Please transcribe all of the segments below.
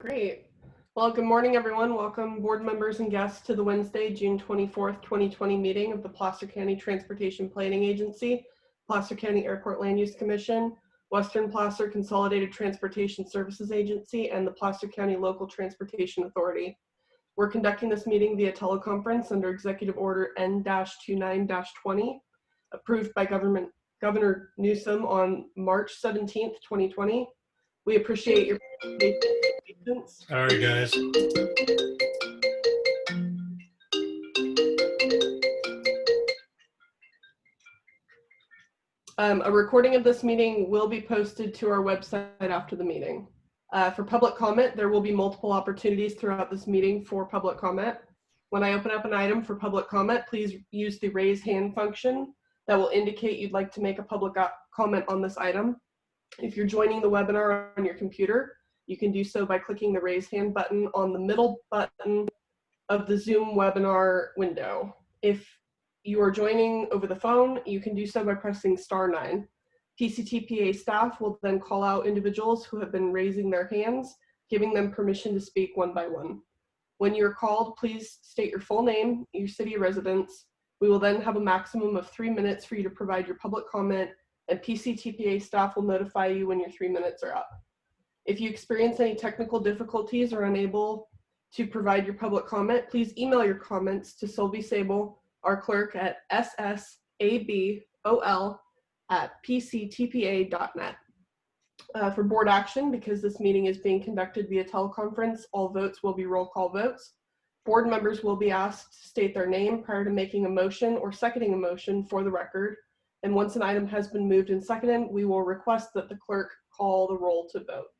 Great. Well, good morning, everyone. Welcome, board members and guests, to the Wednesday, June 24th, 2020 meeting of the Placer County Transportation Planning Agency, Placer County Airport Land Use Commission, Western Placer Consolidated Transportation Services Agency, and the Placer County Local Transportation Authority. We're conducting this meeting via teleconference under Executive Order N-29-20, approved by Governor Newsom on March 17th, 2020. We appreciate your patience. All right, guys. A recording of this meeting will be posted to our website after the meeting. For public comment, there will be multiple opportunities throughout this meeting for public comment. When I open up an item for public comment, please use the raise hand function that will indicate you'd like to make a public comment on this item. If you're joining the webinar on your computer, you can do so by clicking the raise hand button on the middle button of the Zoom webinar window. If you are joining over the phone, you can do so by pressing *9. PCTPA staff will then call out individuals who have been raising their hands, giving them permission to speak one by one. When you're called, please state your full name, your city of residence. We will then have a maximum of 3 minutes for you to provide your public comment, and PCTPA staff will notify you when your 3 minutes are up. If you experience any technical difficulties or unable to provide your public comment, please email your comments to Sylvie Sable, our clerk, at ssabol@pctpa.net. For board action, because this meeting is being conducted via teleconference, all votes will be roll call votes. Board members will be asked to state their name prior to making a motion or seconding a motion for the record. And once an item has been moved and seconded, we will request that the clerk call the roll to vote.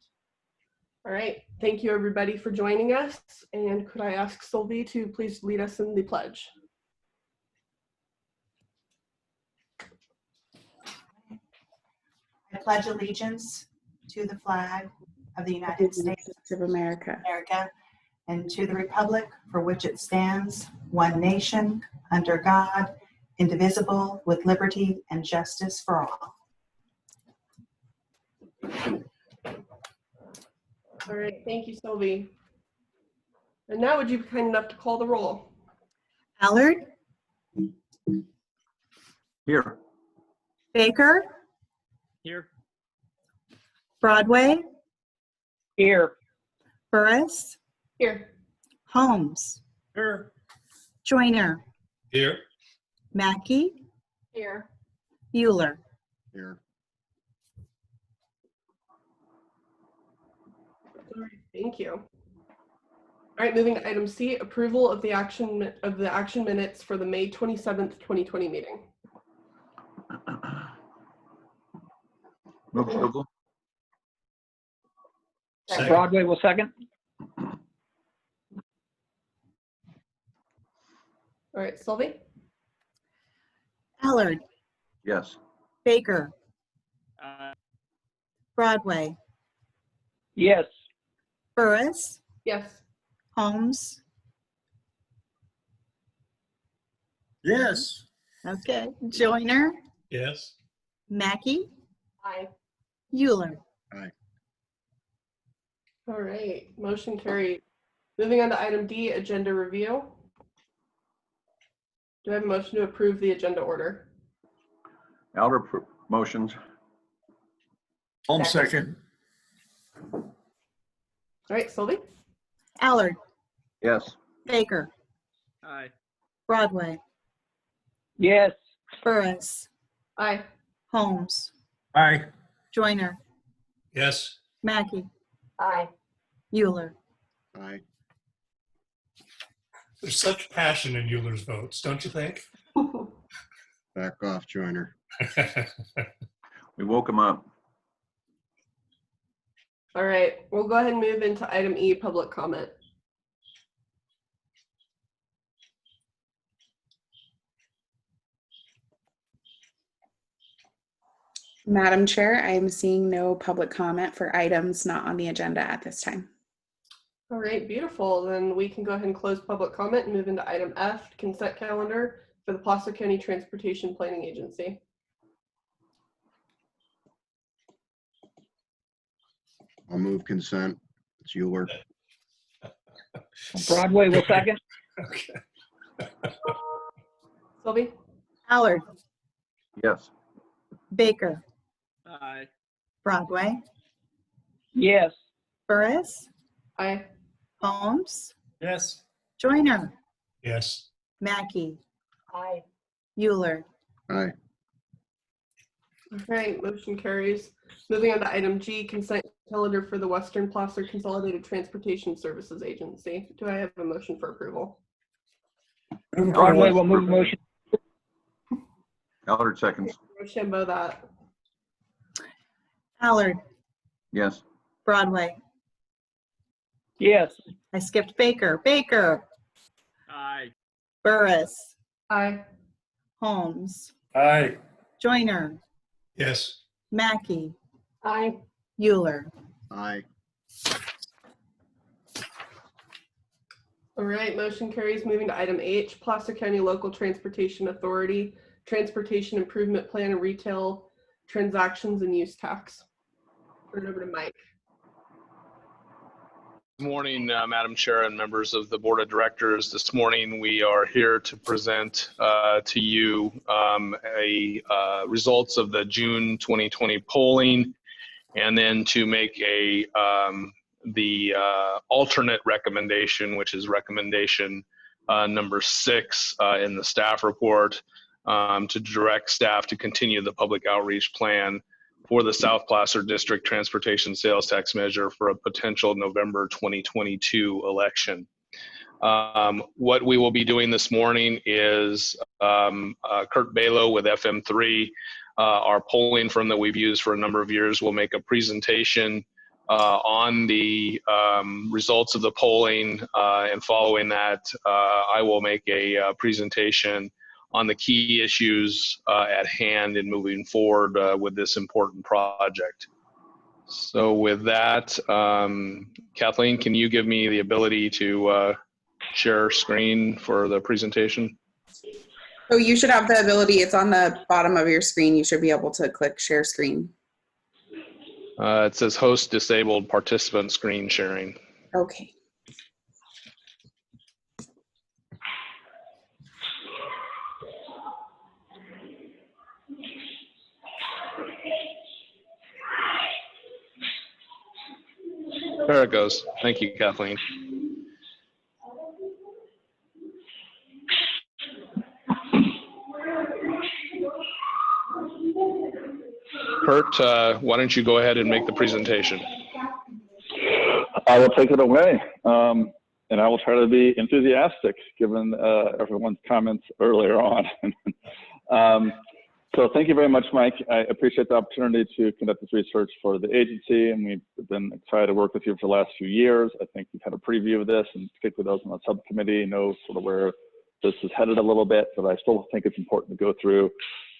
All right, thank you everybody for joining us. And could I ask Sylvie to please lead us in the pledge? I pledge allegiance to the flag of the United States of America, and to the republic for which it stands, one nation, under God, indivisible, with liberty and justice for all. All right, thank you, Sylvie. And now would you be kind enough to call the roll? Allard? Here. Baker? Here. Broadway? Here. Burris? Here. Holmes? Here. Joyner? Here. Mackey? Here. Euler? Here. All right, thank you. All right, moving to item C, approval of the action minutes for the May 27th, 2020 meeting. Move approval. Second. Broadway will second. All right, Sylvie? Allard? Yes. Baker? Broadway? Yes. Burris? Yes. Holmes? Yes. Okay. Joyner? Yes. Mackey? Aye. Euler? All right, motion carried. Moving on to item D, agenda review. Do I have a motion to approve the agenda order? Albert motions. Holmes second. All right, Sylvie? Allard? Yes. Baker? Aye. Broadway? Yes. Burris? Aye. Holmes? Aye. Joyner? Yes. Mackey? Aye. Euler? Aye. There's such passion in Euler's votes, don't you think? Back off, Joyner. We woke him up. All right, we'll go ahead and move into item E, public comment. Madam Chair, I am seeing no public comment for items not on the agenda at this time. All right, beautiful. Then we can go ahead and close public comment and move into item F, consent calendar for the Placer County Transportation Planning Agency. I'll move consent. It's Euler. Broadway will second. Okay. Sylvie? Allard, Yes. Baker, Aye. Broadway, Yes. Burris, Aye. Holmes, Yes. Joyner, Yes. Mackey, Aye. Euler. Aye. All right, motion carries. Moving on to item G, consent calendar for the Western Placer Consolidated Transportation Services Agency. Do I have a motion for approval? Broadway will move motion. Allard seconds. Rochambeau that. Allard, Yes. Broadway. Yes. I skipped Baker. Baker, Aye. Burris, Aye. Holmes, Aye. Joyner, Yes. Mackey, Aye. Euler. Aye. All right, motion carries. Moving to item H, Placer County Local Transportation Authority, Transportation Improvement Plan and Retail Transactions and Use Tax. Turn it over to Mike. Good morning, Madam Chair and members of the Board of Directors. This morning, we are here to present to you results of the June 2020 polling, and then to make the alternate recommendation, which is recommendation number 6 in the staff report, to direct staff to continue the public outreach plan for the South Placer District Transportation Sales Tax Measure for a potential November 2022 election. What we will be doing this morning is Kurt Balo with FM3, our polling firm that we've used for a number of years, will make a presentation on the results of the polling, and following that, I will make a presentation on the key issues at hand in moving forward with this important project. So with that, Kathleen, can you give me the ability to share screen for the presentation? So you should have the ability, it's on the bottom of your screen. You should be able to click share screen. It says host disabled participant screen sharing. Okay. There it goes. Thank you, Kathleen. Kurt, why don't you go ahead and make the presentation? I will take it away, and I will try to be enthusiastic given everyone's comments earlier on. So thank you very much, Mike. I appreciate the opportunity to conduct this research for the agency, and we've been excited to work with you for the last few years. I think you've had a preview of this, and particularly those on the subcommittee know sort of where this is headed a little bit, but I still think it's important to go through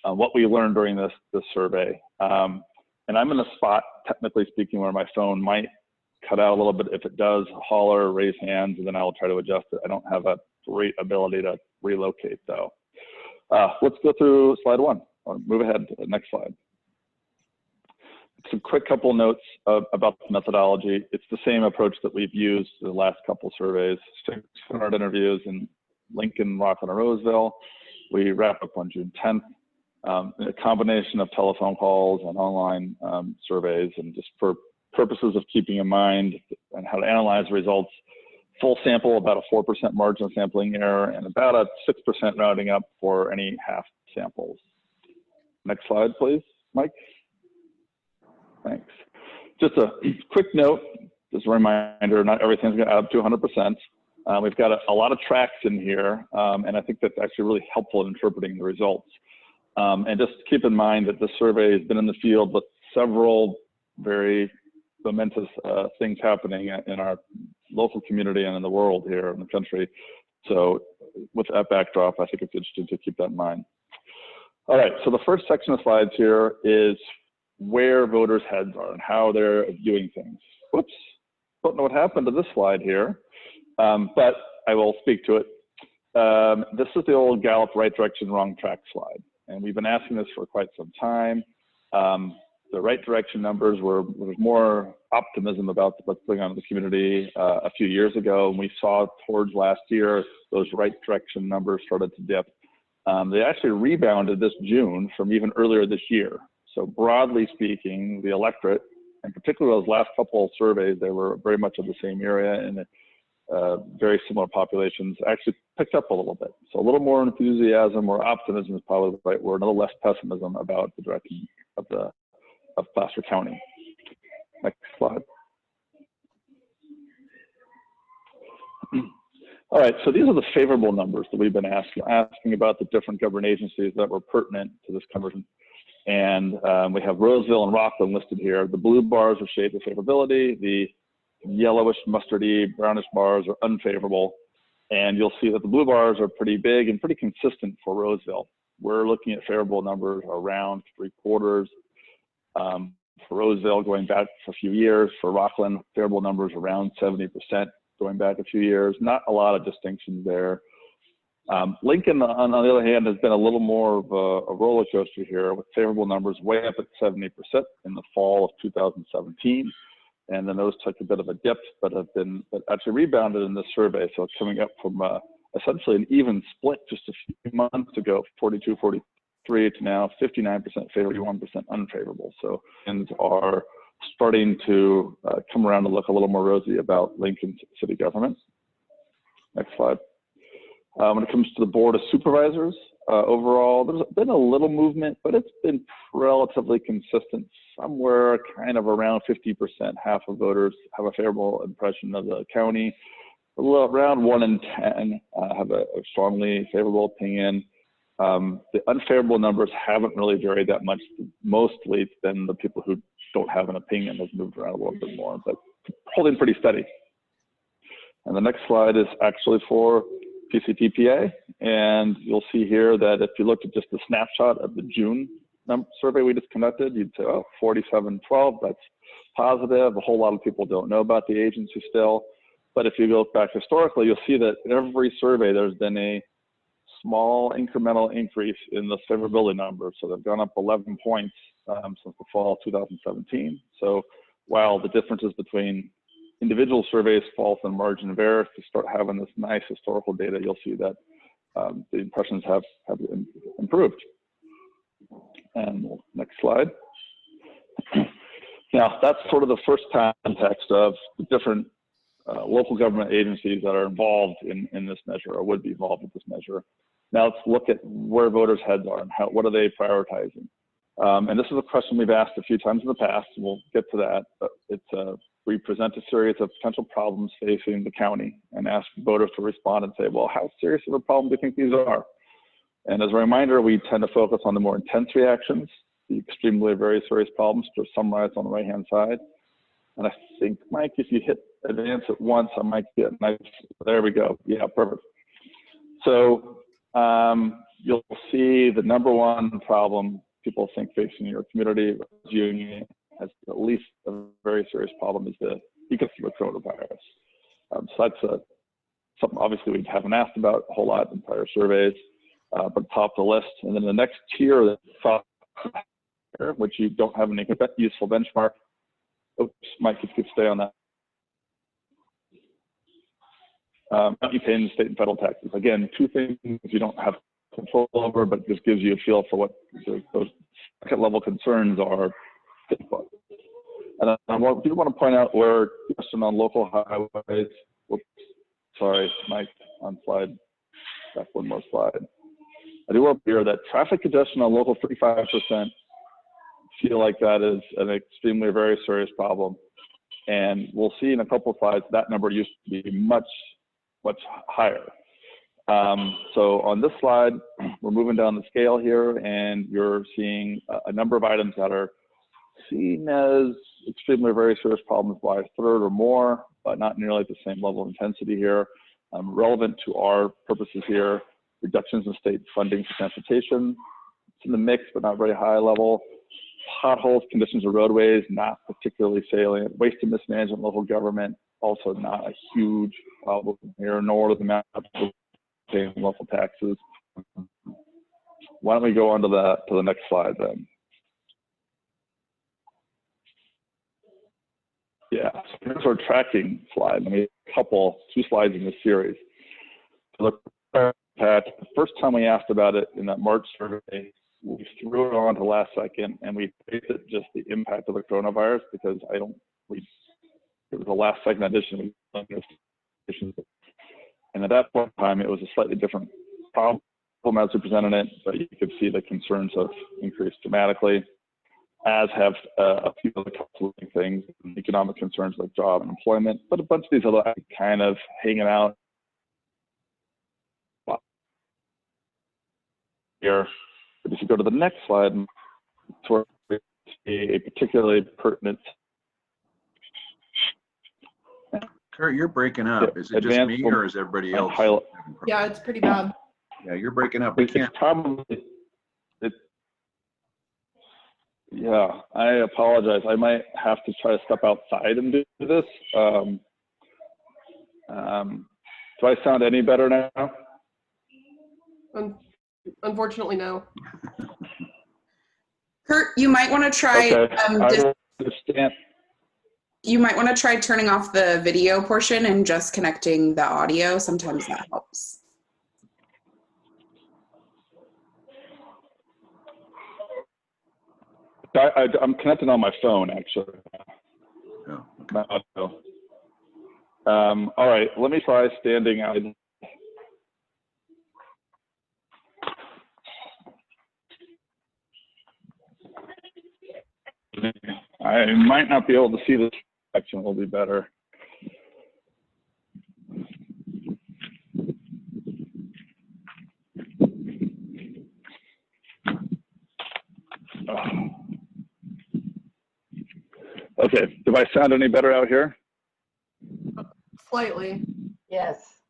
what we learned during this survey. And I'm in a spot, technically speaking, where my phone might cut out a little bit. If it does, holler, raise hands, and then I will try to adjust it. I don't have a great ability to relocate, though. Let's go through slide 1, or move ahead to the next slide. Some quick couple notes about the methodology. It's the same approach that we've used the last couple surveys. 600 interviews in Lincoln, Rockland, and Roseville. We wrapped up on June 10th. A combination of telephone calls and online surveys, and just for purposes of keeping in mind and how to analyze results, full sample, about a 4% margin of sampling error, and about a 6% rounding up for any half samples. Next slide, please, Mike. Thanks. Just a quick note, just a reminder, not everything's going to add up to 100%. We've got a lot of tracks in here, and I think that's actually really helpful in interpreting the results. And just keep in mind that this survey has been in the field with several very momentous things happening in our local community and in the world here in the country. So with that backdrop, I think it's interesting to keep that in mind. All right, so the first section of slides here is where voters' heads are and how they're viewing things. Whoops, don't know what happened to this slide here, but I will speak to it. This is the old Gallup right direction, wrong track slide. And we've been asking this for quite some time. the right direction numbers there was more optimism about what's going on in the community a few years ago, and we saw towards last year those right direction numbers started to dip. They actually rebounded this June from even earlier this year. So broadly speaking, the electorate, and particularly those last couple of surveys, they were very much of the same area and very similar populations, actually picked up a little bit. So a little more enthusiasm or optimism is probably the right word, a little less pessimism about the direction of Placer County. Next slide. All right, so these are the favorable numbers that we've been asking about the different government agencies that were pertinent to this conversion. And we have Roseville and Rockland listed here. The blue bars are shades of favorability. The yellowish, mustardy, brownish bars are unfavorable. And you'll see that the blue bars are pretty big and pretty consistent for Roseville. We're looking at favorable numbers around 3/4. For Roseville, going back a few years. For Rockland, favorable numbers around 70%. Going back a few years, not a lot of distinctions there. Lincoln, on the other hand, has been a little more of a roller coaster here, with favorable numbers way up at 70% in the fall of 2017. And then those took a bit of a dip, but actually rebounded in this survey. So it's coming up from essentially an even split just a few months ago, 42-43 to now 59% favorable, 1% unfavorable. So things are starting to come around to look a little more rosy about Lincoln city government. Next slide. When it comes to the Board of Supervisors, overall, there's been a little movement, but it's been relatively consistent, somewhere kind of around 50%. Half of voters have a favorable impression of the county. Around 1 in 10 have a strongly favorable opinion. The unfavorable numbers haven't really varied that much. Mostly it's been the people who don't have an opinion has moved around a little bit more, but holding pretty steady. And the next slide is actually for PCTPA. And you'll see here that if you looked at just the snapshot of the June survey we just conducted, you'd say, oh, 47-12, that's positive. A whole lot of people don't know about the agency still. But if you look back historically, you'll see that in every survey, there's been a small incremental increase in the favorability numbers. So they've gone up 11 points since the fall of 2017. So while the differences between individual surveys fall within margin of error, to start having this nice historical data, you'll see that the impressions have improved. And next slide. Now, that's sort of the first context of the different local government agencies that are involved in this measure, or would be involved with this measure. Now let's look at where voters' heads are and what are they prioritizing. And this is a question we've asked a few times in the past, and we'll get to that. But we present a series of potential problems facing the county and ask voters to respond and say, well, how serious of a problem do you think these are? And as a reminder, we tend to focus on the more intense reactions, the extremely very serious problems, which are summarized on the right-hand side. And I think, Mike, if you hit advance at once, I might get nice. There we go. Yeah, perfect. So you'll see the number 1 problem people think facing your community union has at least a very serious problem is the ecosystem coronavirus. So that's something obviously we haven't asked about a whole lot in prior surveys, but top of the list. And then the next tier, which you don't have any useful benchmark. Oops, Mike, if you could stay on that. You pay in state and federal taxes. Again, 2 things you don't have control over, but just gives you a feel for what those second level concerns are. And I do want to point out where question on local highways. Whoops, sorry, Mike, on slide, back 1 more slide. I do want to hear that traffic congestion on local 35% feel like that is an extremely very serious problem. And we'll see in a couple of slides that number used to be much higher. So on this slide, we're moving down the scale here, and you're seeing a number of items that are seen as extremely very serious problems by a third or more, but not nearly at the same level of intensity here. Relevant to our purposes here, reductions in state funding for transportation. It's in the mix, but not very high level. Potholes, conditions of roadways, not particularly salient. Waste and mismanagement, local government, also not a huge problem here, nor the amount of paying local taxes. Why don't we go on to the next slide then? Yeah, so here's our tracking slide. I mean, two slides in this series. So look, Pat, the first time we asked about it in that March survey, we threw it on to last second, and we based it just the impact of the coronavirus because it was a last second addition. And at that point in time, it was a slightly different problem as we presented it, but you could see the concerns have increased dramatically, as have a few other couple things, economic concerns like job and employment, but a bunch of these other kind of hanging out here. But if you go to the next slide, to a particularly pertinent. Kurt, you're breaking up. Is it just me or is everybody else? Yeah, it's pretty bad. Yeah, you're breaking up. We can't. Yeah, I apologize. I might have to try to step outside and do this. Do I sound any better now? Unfortunately, no. Kurt, you might want to try. Okay, I understand. You might want to try turning off the video portion and just connecting the audio. Sometimes that helps. I'm connected on my phone, actually. Oh, My audio. All right, let me try standing out. I might not be able to see this section. Will be better. Okay, do I sound any better out here? Slightly. Yes.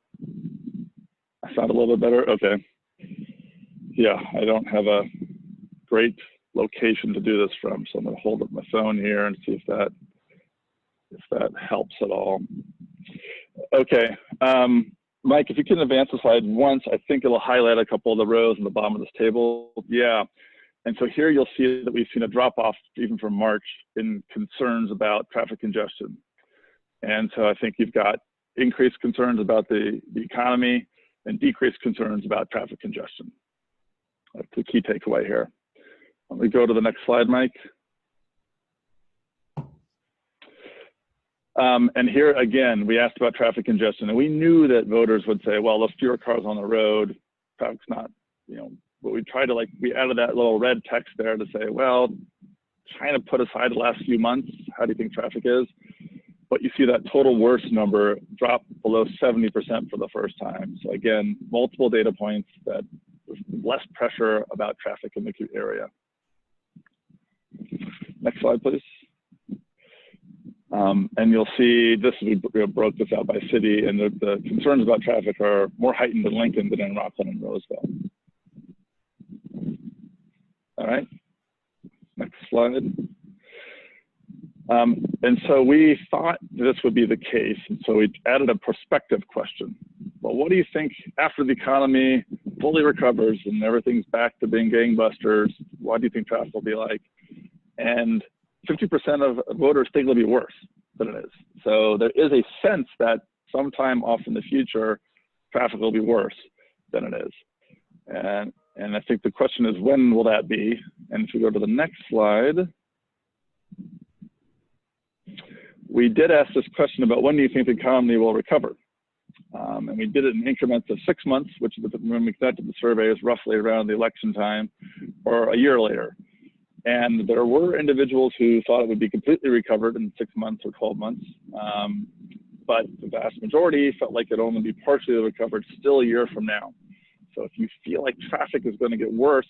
I sound a little bit better? Okay. Yeah, I don't have a great location to do this from, so I'm going to hold up my phone here and see if that helps at all. Okay, Mike, if you can advance the slide once, I think it'll highlight a couple of the rows in the bottom of this table. Yeah, and so here you'll see that we've seen a drop off even from March in concerns about traffic congestion. And so I think you've got increased concerns about the economy and decreased concerns about traffic congestion. That's the key takeaway here. Let me go to the next slide, Mike. And here again, we asked about traffic congestion, and we knew that voters would say, well, there's fewer cars on the road, traffic's not, but we tried to we added that little red text there to say, well, trying to put aside the last few months, how do you think traffic is? But you see that total worst number drop below 70% for the first time. So again, multiple data points that there's less pressure about traffic in the area. Next slide, please. And you'll see this, we broke this out by city, and the concerns about traffic are more heightened in Lincoln than in Rockland and Roseville. All right, next slide. And so we thought this would be the case, and so we added a prospective question. Well, what do you think after the economy fully recovers and everything's back to being gangbusters, what do you think traffic will be like? And 50% of voters think it'll be worse than it is. So there is a sense that sometime off in the future, traffic will be worse than it is. And I think the question is, when will that be? And if we go to the next slide, we did ask this question about when do you think the economy will recover? And we did it in increments of 6 months, which when we conducted the survey is roughly around the election time, or a year later. And there were individuals who thought it would be completely recovered in 6 months or 12 months. But the vast majority felt like it only be partially recovered still a year from now. So if you feel like traffic is going to get worse,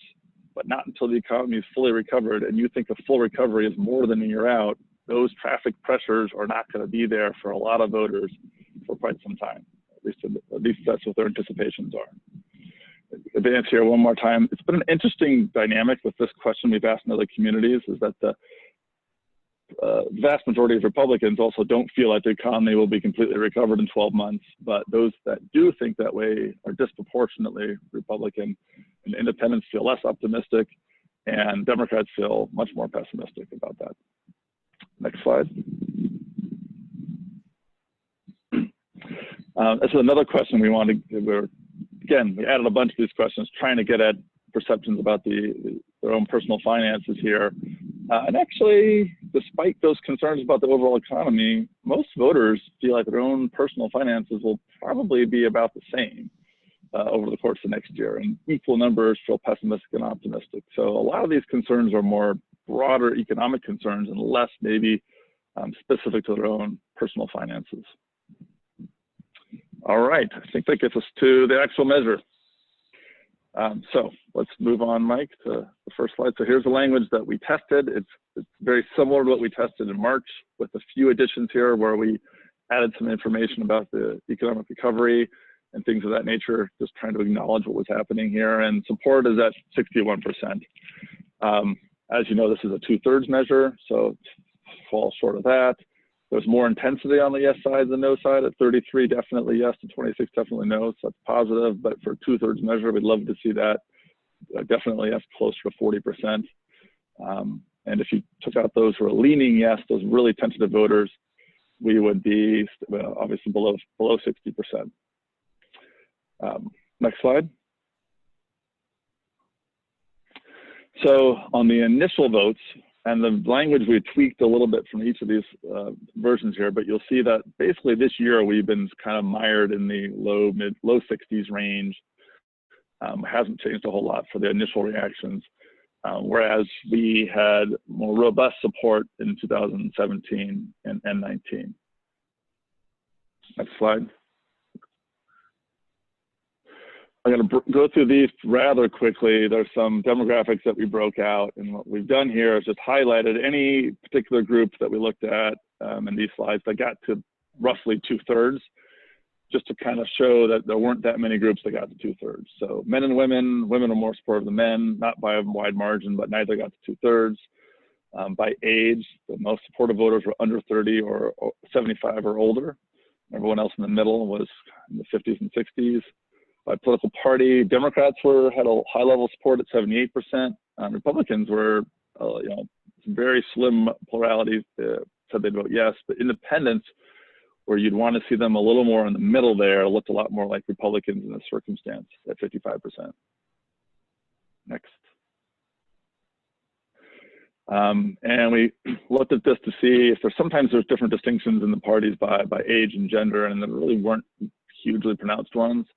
but not until the economy is fully recovered, and you think a full recovery is more than a year out, those traffic pressures are not going to be there for a lot of voters for quite some time. At least that's what their anticipations are. Advance here one more time. It's been an interesting dynamic with this question we've asked in other communities, is that the vast majority of Republicans also don't feel like the economy will be completely recovered in 12 months, but those that do think that way are disproportionately Republican, and independents feel less optimistic, and Democrats feel much more pessimistic about that. Next slide. This is another question we wanted. We added a bunch of these questions trying to get at perceptions about their own personal finances here. And actually, despite those concerns about the overall economy, most voters feel like their own personal finances will probably be about the same over the course of next year, and equal numbers feel pessimistic and optimistic. So a lot of these concerns are more broader economic concerns and less maybe specific to their own personal finances. All right, I think that gets us to the actual measure. So let's move on, Mike, to the first slide. So here's the language that we tested. It's very similar to what we tested in March, with a few additions here where we added some information about the economic recovery and things of that nature, just trying to acknowledge what was happening here. And support is at 61%. As you know, this is a 2/3 measure, so it falls short of that. There's more intensity on the yes side than no side. At 33, definitely yes, to 26, definitely no, so that's positive. But for a 2/3 measure, we'd love to see that definitely yes, closer to 40%. And if you took out those who are leaning yes, those really tentative voters, we would be obviously below 60%. Next slide. So on the initial votes, and the language we tweaked a little bit from each of these versions here, but you'll see that basically this year we've been kind of mired in the low 60s range. Hasn't changed a whole lot for the initial reactions, whereas we had more robust support in 2017 and 19. Next slide. I'm going to go through these rather quickly. There's some demographics that we broke out, and what we've done here is just highlighted any particular group that we looked at in these slides that got to roughly 2/3, just to kind of show that there weren't that many groups that got to 2/3. So men and women are more supportive than men, not by a wide margin, but neither got to 2/3. By age, the most supportive voters were under 30 or 75 or older. Everyone else in the middle was in the 50s and 60s. By political party, Democrats had a high level of support at 78%. Republicans were, very slim plurality, said they'd vote yes, but independents, where you'd want to see them a little more in the middle there, looked a lot more like Republicans in this circumstance at 55%. Next. And we looked at this to see if sometimes there's different distinctions in the parties by age and gender, and there really weren't hugely pronounced ones.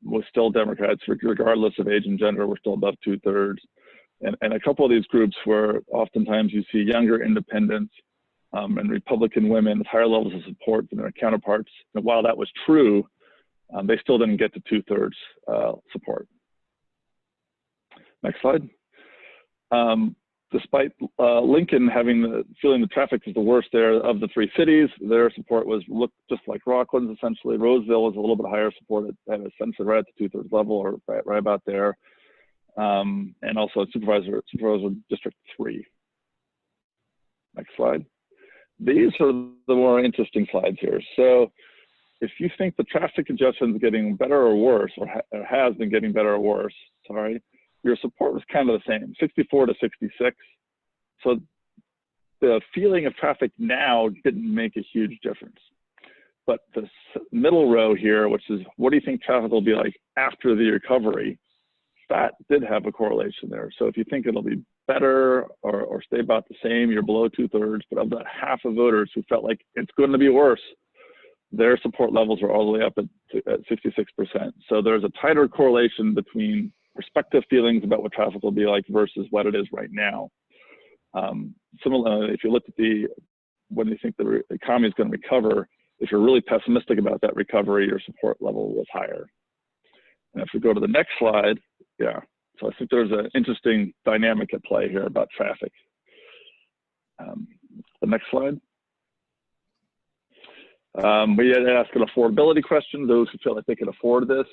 Was still Democrats, regardless of age and gender, were still above 2/3. And a couple of these groups where oftentimes you see younger independents and Republican women with higher levels of support than their counterparts. And while that was true, they still didn't get to 2/3 support. Next slide. Despite Lincoln feeling the traffic was the worst there of the three cities, their support looked just like Rockland's essentially. Roseville was a little bit higher support at essentially right at the 2/3 level, or right about there. And also Supervisor District 3. Next slide. These are the more interesting slides here. So if you think the traffic congestion is getting better or worse, or has been getting better or worse, sorry, your support was kind of the same, 64 to 66. So the feeling of traffic now didn't make a huge difference. But the middle row here, which is what do you think traffic will be like after the recovery, that did have a correlation there. So if you think it'll be better or stay about the same, you're below 2/3. But of that half of voters who felt like it's going to be worse, their support levels are all the way up at 66%. So there's a tighter correlation between perspective feelings about what traffic will be like versus what it is right now. Similarly, if you look at when you think the economy is going to recover, if you're really pessimistic about that recovery, your support level was higher. And if we go to the next slide, yeah. So I think there's an interesting dynamic at play here about traffic. The next slide. We had asked an affordability question. Those who feel like they can afford this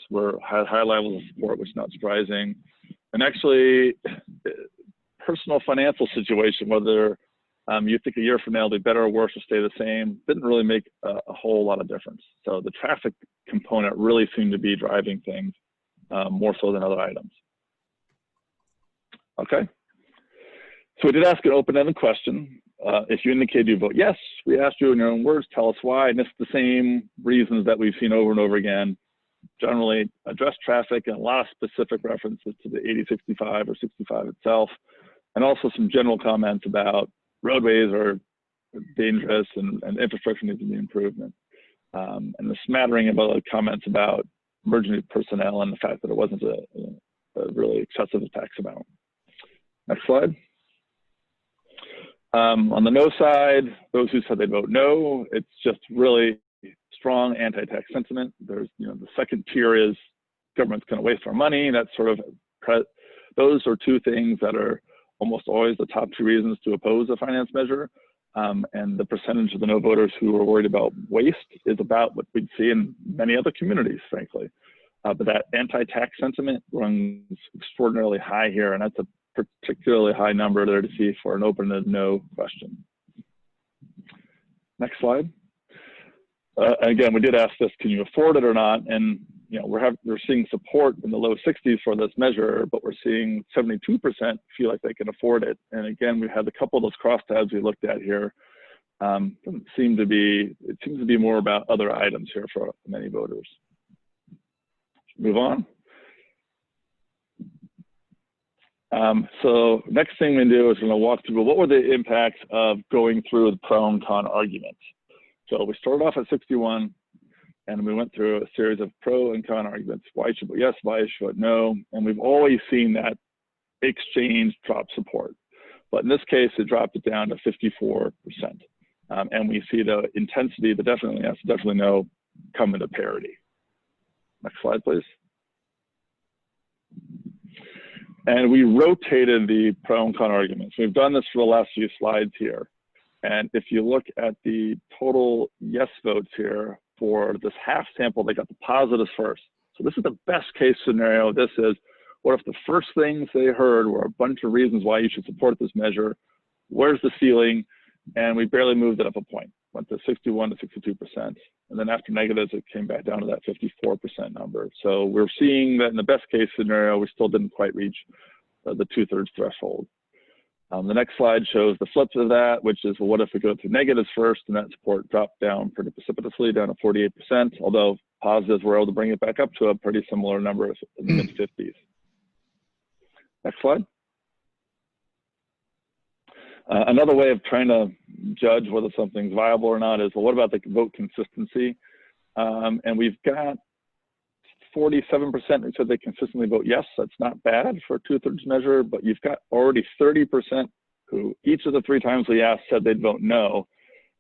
had high levels of support, which is not surprising. And actually, personal financial situation, whether you think a year from now they'll be better or worse or stay the same, didn't really make a whole lot of difference. So the traffic component really seemed to be driving things more so than other items. Okay. So we did ask an open-ended question. if you indicate you vote yes, we asked you in your own words, tell us why, and it's the same reasons that we've seen over and over again. Generally, address traffic and a lot of specific references to the 8065 or 65 itself, and also some general comments about roadways are dangerous and infrastructure needs to be improvement. And the smattering of other comments about emergency personnel and the fact that it wasn't a really excessive tax amount. Next slide. On the no side, those who said they'd vote no, it's just really strong anti-tax sentiment. There's, the second tier is government's going to waste our money. That's sort of, those are two things that are almost always the top two reasons to oppose a finance measure. And the percentage of the no voters who are worried about waste is about what we'd see in many other communities, frankly. But that anti-tax sentiment runs extraordinarily high here, and that's a particularly high number there to see for an open-ended no question. Next slide. Again, we did ask this, can you afford it or not? And we're seeing support in the low 60s for this measure, but we're seeing 72% feel like they can afford it. And again, we had a couple of those crosstabs we looked at here. It seems to be more about other items here for many voters. Move on. So next thing we do is we're going to walk through what were the impacts of going through the pro and con arguments. So we started off at 61, and we went through a series of pro and con arguments. Why should vote yes, why should vote no? And we've always seen that exchange drop support. But in this case, it dropped it down to 54%. And we see the intensity, the definitely yes, definitely no, come into parity. Next slide, please. And we rotated the pro and con arguments. We've done this for the last few slides here. And if you look at the total yes votes here for this half sample, they got the positives first. So this is the best case scenario. This is, what if the first things they heard were a bunch of reasons why you should support this measure? Where's the ceiling? And we barely moved it up a point, went to 61 to 62%. And then after negatives, it came back down to that 54% number. So we're seeing that in the best case scenario, we still didn't quite reach the 2/3 threshold. The next slide shows the flip of that, which is, well, what if we go to negatives first, and that support dropped down pretty precipitously, down to 48%, although positives were able to bring it back up to a pretty similar number in the mid-50s. Next slide. Another way of trying to judge whether something's viable or not is, well, what about the vote consistency? And we've got 47% who said they consistently vote yes. That's not bad for a 2/3 measure, but you've got already 30% who each of the 3 times we asked said they'd vote no.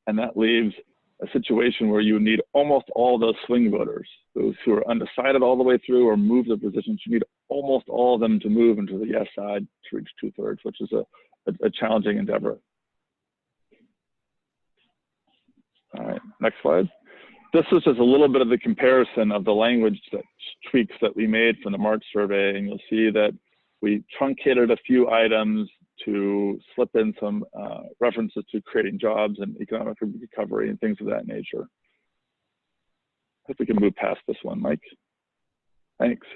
And that leaves a situation where you need almost all those swing voters, those who are undecided all the way through or move their positions. You need almost all of them to move into the yes side to reach 2/3, which is a challenging endeavor. All right, next slide. This is just a little bit of the comparison of the language tweaks that we made from the March survey, and you'll see that we truncated a few items to slip in some references to creating jobs and economic recovery and things of that nature. I hope we can move past this one, Mike. Thanks.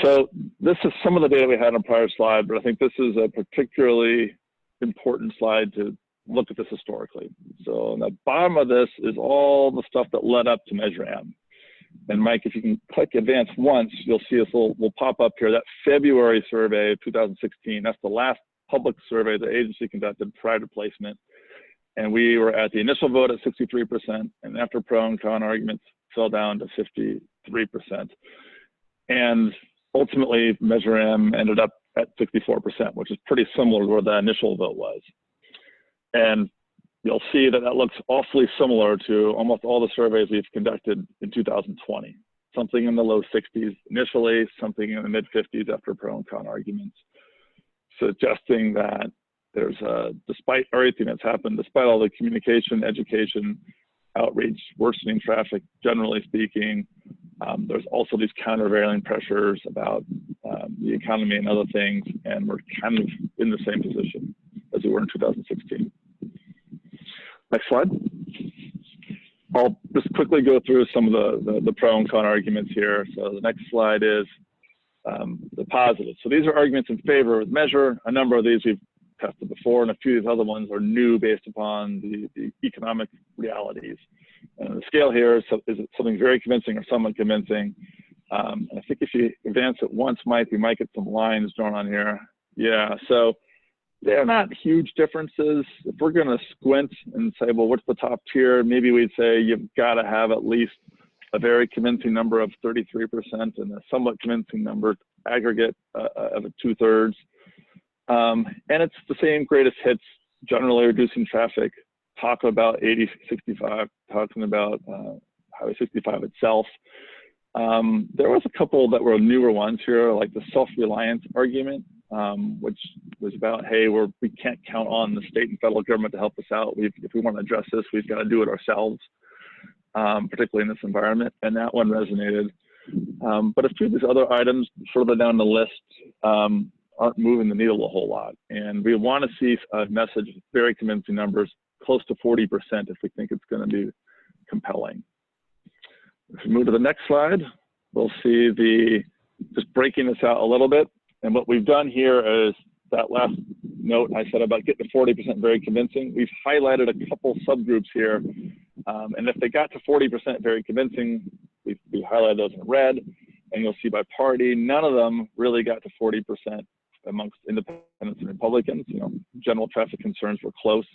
So this is some of the data we had on prior slide, but I think this is a particularly important slide to look at this historically. So on the bottom of this is all the stuff that led up to Measure M. And Mike, if you can click advance once, you'll see this will pop up here, that February survey of 2016. That's the last public survey the agency conducted prior to placement. And we were at the initial vote at 63%, and after pro and con arguments fell down to 53%. And ultimately, Measure M ended up at 64%, which is pretty similar to where the initial vote was. And you'll see that that looks awfully similar to almost all the surveys we've conducted in 2020. Something in the low 60s initially, something in the mid 50s after pro and con arguments, suggesting that there's despite everything that's happened, despite all the communication, education, outreach, worsening traffic, generally speaking, there's also these countervailing pressures about the economy and other things, and we're kind of in the same position as we were in 2016. Next slide. I'll just quickly go through some of the pro and con arguments here. So the next slide is the positives. So these are arguments in favor of the measure. A number of these we've tested before, and a few of these other ones are new based upon the economic realities. And the scale here is it something very convincing or somewhat convincing? And I think if you advance it once, Mike, we might get some lines drawn on here. Yeah, so they're not huge differences. If we're going to squint and say, well, what's the top tier? Maybe we'd say you've got to have at least a very convincing number of 33% and a somewhat convincing number aggregate of 2/3. And it's the same greatest hits, generally reducing traffic, talk about 80/65, talking about Highway 65 itself. There was a couple that were newer ones here, like the self-reliance argument, which was about, hey, we can't count on the state and federal government to help us out. If we want to address this, we've got to do it ourselves, particularly in this environment. And that one resonated. But a few of these other items further down the list aren't moving the needle a whole lot. And we want to see a message with very convincing numbers, close to 40% if we think it's going to be compelling. If we move to the next slide, we'll see just breaking this out a little bit. And what we've done here is that last note I said about getting to 40% very convincing. We've highlighted a couple subgroups here. And if they got to 40% very convincing, we highlighted those in red. And you'll see by party, none of them really got to 40% amongst independents and Republicans. You know, general traffic concerns were close.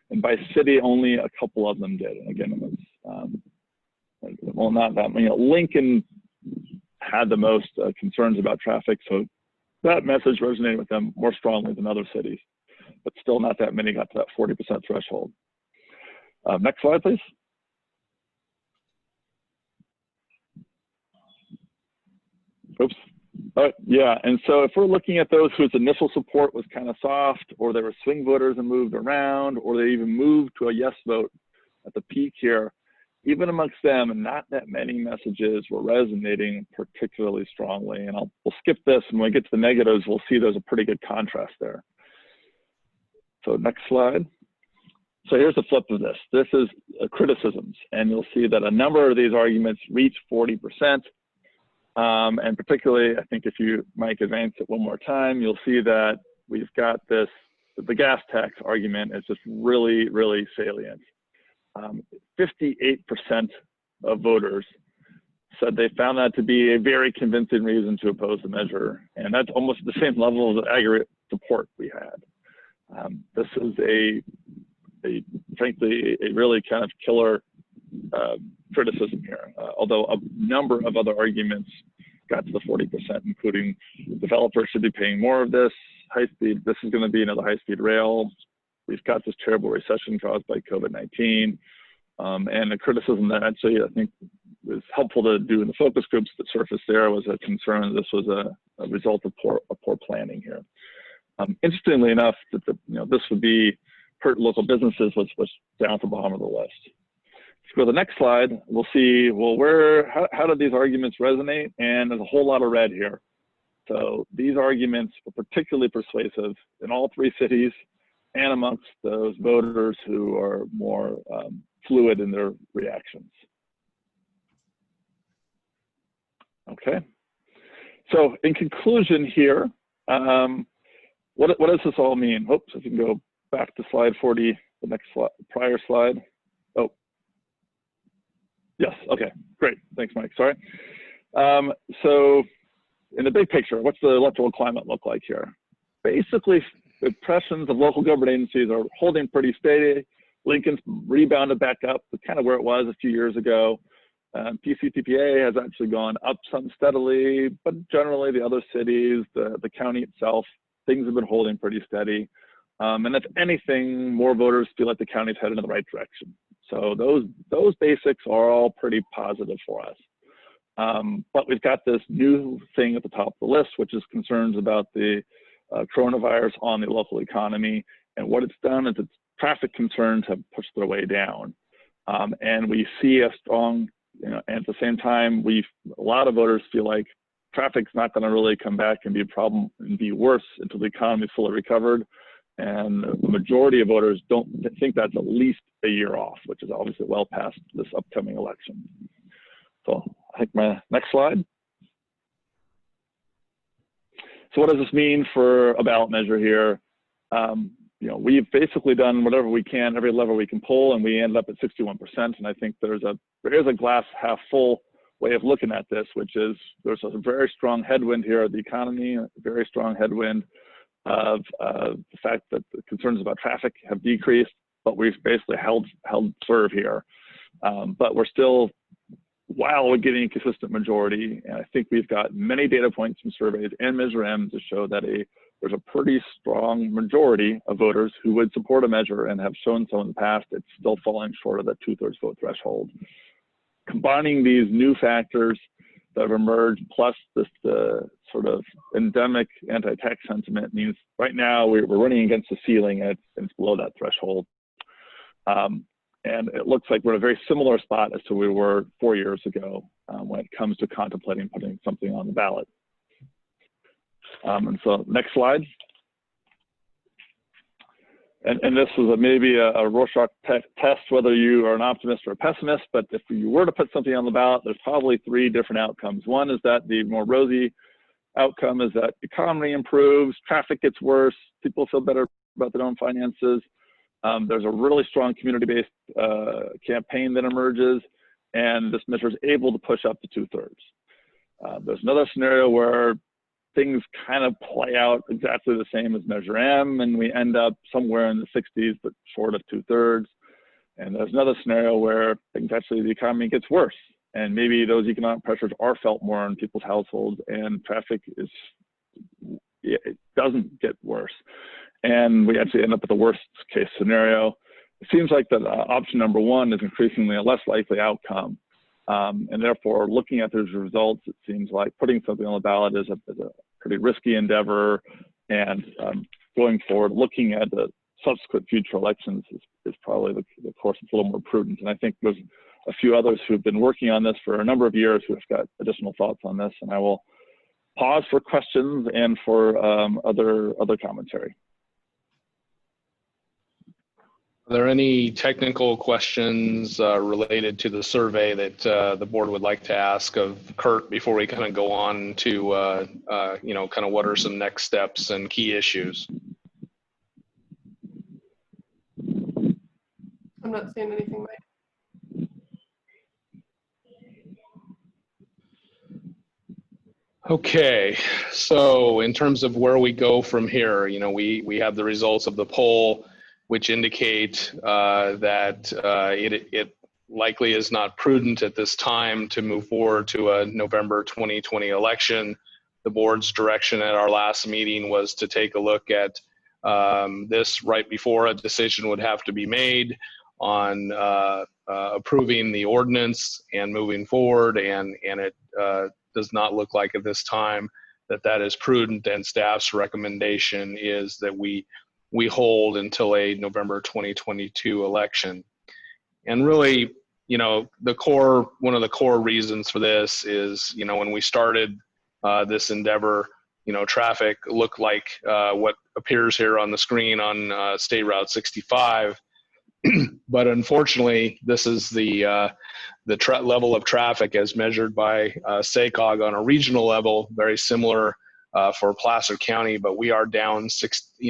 And by city, only a couple of them did. And again, it was, well, not that many. Lincoln had the most concerns about traffic, so that message resonated with them more strongly than other cities, but still not that many got to that 40% threshold. Next slide, please. Oops. Yeah, and so if we're looking at those whose initial support was kind of soft, or they were swing voters and moved around, or they even moved to a yes vote at the peak here, even amongst them, not that many messages were resonating particularly strongly. And we'll skip this, and when we get to the negatives, we'll see there's a pretty good contrast there. So next slide. So here's the flip of this. This is criticisms, and you'll see that a number of these arguments reach 40%. And particularly, I think if you, Mike, advance it one more time, you'll see that we've got the gas tax argument is just really, really salient. 58% of voters said they found that to be a very convincing reason to oppose the measure. And that's almost the same level of aggregate support we had. This is frankly, a really kind of killer criticism here, although a number of other arguments got to the 40%, including developers should be paying more of this, high-speed, this is going to be another high-speed rail. We've got this terrible recession caused by COVID-19. And the criticism that actually I think was helpful to do in the focus groups that surfaced there was a concern this was a result of poor planning here. Interestingly enough, that this would be hurt local businesses was down at the bottom of the list. If we go to the next slide, we'll see, well, how did these arguments resonate? And there's a whole lot of red here. So these arguments were particularly persuasive in all three cities and amongst those voters who are more fluid in their reactions. Okay. So in conclusion here, what does this all mean? Oops, if you can go back to slide 40, the next slide, prior slide. Oh, yes, okay, great. Thanks, Mike, sorry. So in the big picture, what's the electoral climate look like here? Basically, impressions of local government agencies are holding pretty steady. Lincoln's rebounded back up to kind of where it was a few years ago. PCTPA has actually gone up some steadily, but generally the other cities, the county itself, things have been holding pretty steady. And if anything, more voters feel like the county's headed in the right direction. So those basics are all pretty positive for us. But we've got this new thing at the top of the list, which is concerns about the coronavirus on the local economy. And what it's done is its traffic concerns have pushed their way down. And we see a strong, and at the same time, a lot of voters feel like traffic's not going to really come back and be a problem and be worse until the economy is fully recovered. And the majority of voters don't think that's at least a year off, which is obviously well past this upcoming election. So I think my next slide. So what does this mean for a ballot measure here? we've basically done whatever we can, every lever we can pull, and we ended up at 61%. And I think there is a glass half full way of looking at this, which is there's a very strong headwind here of the economy, a very strong headwind of the fact that the concerns about traffic have decreased, but we've basically held serve here. But we're still, while we're getting a consistent majority, and I think we've got many data points from surveys and Measure M to show that there's a pretty strong majority of voters who would support a measure and have shown so in the past. It's still falling short of the 2/3 vote threshold. Combining these new factors that have emerged, plus this sort of endemic anti-tax sentiment, means right now we're running against the ceiling and it's below that threshold. And it looks like we're in a very similar spot as to where we were 4 years ago when it comes to contemplating putting something on the ballot. And so next slide. And this is maybe a Rorschach test, whether you are an optimist or a pessimist, but if you were to put something on the ballot, there's probably 3 different outcomes. One is that the more rosy outcome is that the economy improves, traffic gets worse, people feel better about their own finances. There's a really strong community-based campaign that emerges, and this measure is able to push up to 2/3. There's another scenario where things kind of play out exactly the same as Measure M, and we end up somewhere in the 60s, but short of 2/3. And there's another scenario where things actually, the economy gets worse, and maybe those economic pressures are felt more in people's households, and traffic it doesn't get worse. And we actually end up with the worst case scenario. It seems like that option number 1 is increasingly a less likely outcome. And therefore, looking at those results, it seems like putting something on the ballot is a pretty risky endeavor. And going forward, looking at the subsequent future elections is probably the course that's a little more prudent. And I think there's a few others who've been working on this for a number of years who have got additional thoughts on this. And I will pause for questions and for other commentary. Are there any technical questions related to the survey that the board would like to ask of Kurt before we kind of go on to, kind of what are some next steps and key issues? I'm not seeing anything, Mike. Okay, so in terms of where we go from here, we have the results of the poll, which indicate that it likely is not prudent at this time to move forward to a November 2020 election. The board's direction at our last meeting was to take a look at this right before a decision would have to be made on approving the ordinance and moving forward, and it does not look like at this time that is prudent, and staff's recommendation is that we hold until a November 2022 election. And really, one of the core reasons for this is, when we started this endeavor, traffic looked like what appears here on the screen on State Route 65. But unfortunately, this is the level of traffic as measured by SACOG on a regional level, very similar for Placer County, but we are down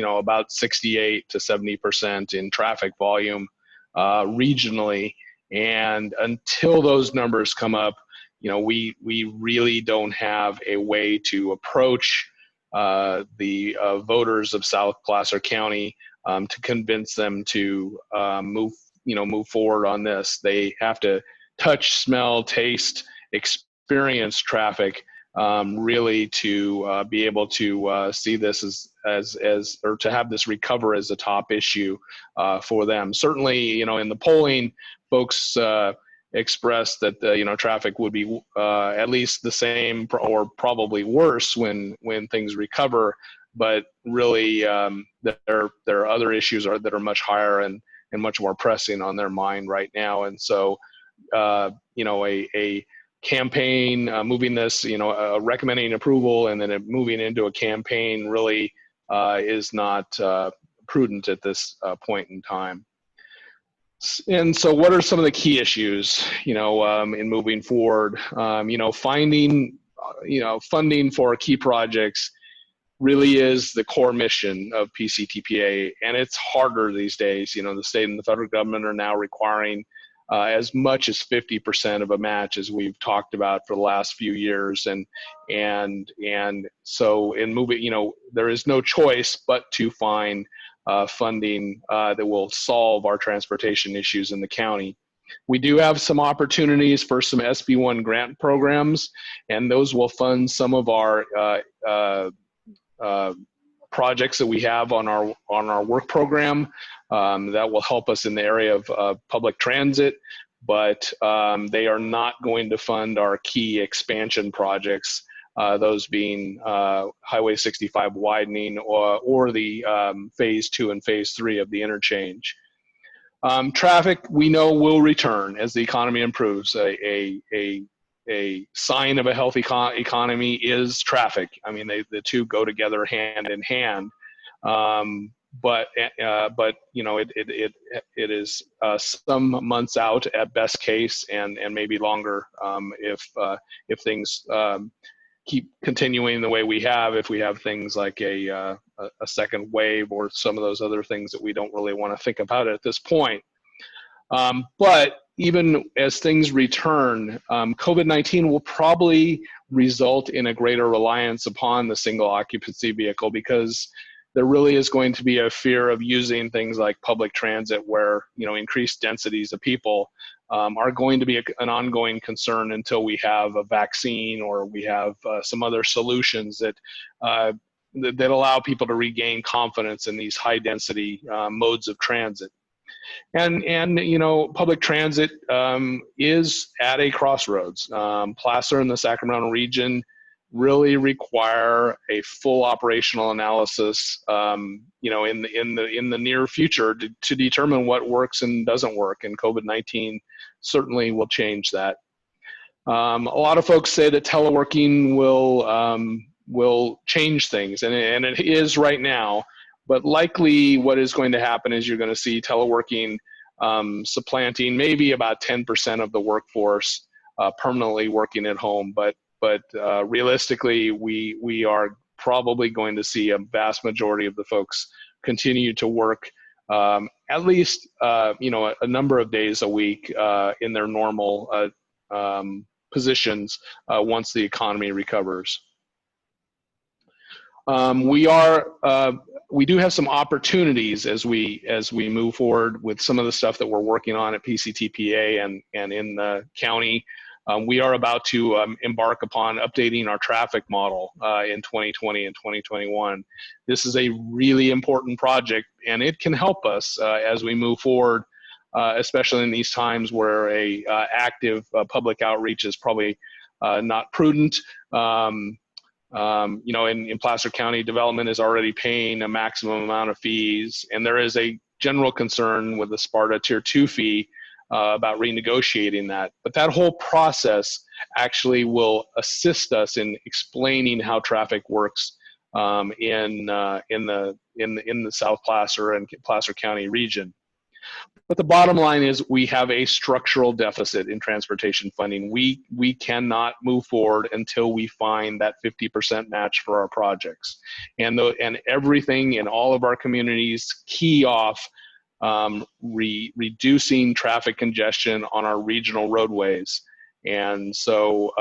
about 68 to 70% in traffic volume regionally. And until those numbers come up, we really don't have a way to approach the voters of South Placer County to convince them to move forward on this. They have to touch, smell, taste, experience traffic really to be able to see this as or to have this recover as a top issue for them. Certainly, in the polling, folks expressed that traffic would be at least the same or probably worse when things recover. But really, there are other issues that are much higher and much more pressing on their mind right now. And so, a campaign moving this, recommending approval and then moving into a campaign really is not prudent at this point in time. And so what are some of the key issues, in moving forward? Finding, funding for key projects really is the core mission of PCTPA, and it's harder these days. You know, the state and the federal government are now requiring as much as 50% of a match, as we've talked about for the last few years, and so in moving, you know, there is no choice but to find funding that will solve our transportation issues in the county. We do have some opportunities for some SB1 grant programs, and those will fund some of our projects that we have on our work program that will help us in the area of public transit, but they are not going to fund our key expansion projects, those being Highway 65 widening or the phase 2 and phase 3 of the interchange. Traffic, we know, will return as the economy improves. A sign of a healthy economy is traffic. I mean, the two go together hand in hand. But you know, it is some months out at best case, and maybe longer if things keep continuing the way we have. If we have things like a second wave or some of those other things that we don't really want to think about at this point. But even as things return, COVID-19 will probably result in a greater reliance upon the single occupancy vehicle, because there really is going to be a fear of using things like public transit, where, you know, increased densities of people are going to be an ongoing concern until we have a vaccine or we have some other solutions that allow people to regain confidence in these high density modes of transit. And you know, public transit is at a crossroads. Placer and the Sacramento region really require a full operational analysis, you know, in the near future to determine what works and doesn't work. And COVID-19 certainly will change that. A lot of folks say that teleworking will change things, and it is right now. But likely what is going to happen is you're going to see teleworking supplanting maybe about 10% of the workforce permanently working at home. But realistically, we are probably going to see a vast majority of the folks continue to work at least you know, a number of days a week in their normal positions once the economy recovers. We do have some opportunities as we move forward with some of the stuff that we're working on at PCTPA and in the county. We are about to embark upon updating our traffic model in 2020 and 2021. This is a really important project, and it can help us as we move forward, especially in these times where a active public outreach is probably not prudent. You know, in Placer County, development is already paying a maximum amount of fees, and there is a general concern with the Sparta Tier 2 fee about renegotiating that. But that whole process actually will assist us in explaining how traffic works in the South Placer and Placer County region. But the bottom line is we have a structural deficit in transportation funding. We cannot move forward until we find that 50% match for our projects. And everything in all of our communities key off reducing traffic congestion on our regional roadways. And so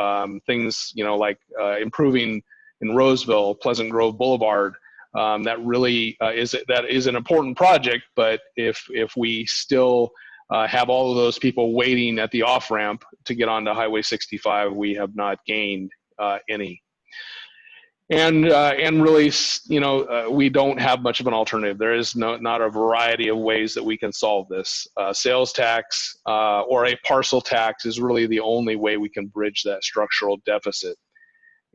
things, you know, like improving in Roseville, Pleasant Grove Boulevard, that really is an important project. But if we still have all of those people waiting at the off-ramp to get onto Highway 65, we have not gained any. And really, you know, we don't have much of an alternative. There is not a variety of ways that we can solve this. Sales tax or a parcel tax is really the only way we can bridge that structural deficit.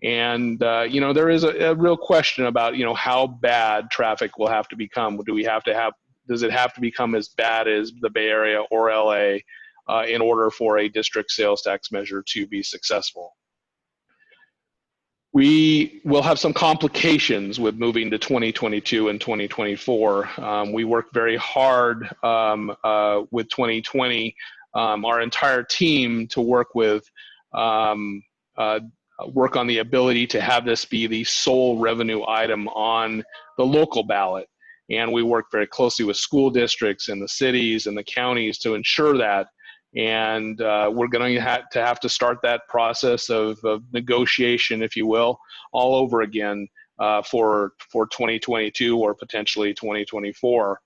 And, you know, there is a real question about, you know, how bad traffic will have to become. Does it have to become as bad as the Bay Area or LA in order for a district sales tax measure to be successful? We will have some complications with moving to 2022 and 2024. We worked very hard with 2020, our entire team, to work with work on the ability to have this be the sole revenue item on the local ballot. And we work very closely with school districts and the cities and the counties to ensure that. And we're going to have to start that process of negotiation, if you will, all over again for 2022 or potentially 2024.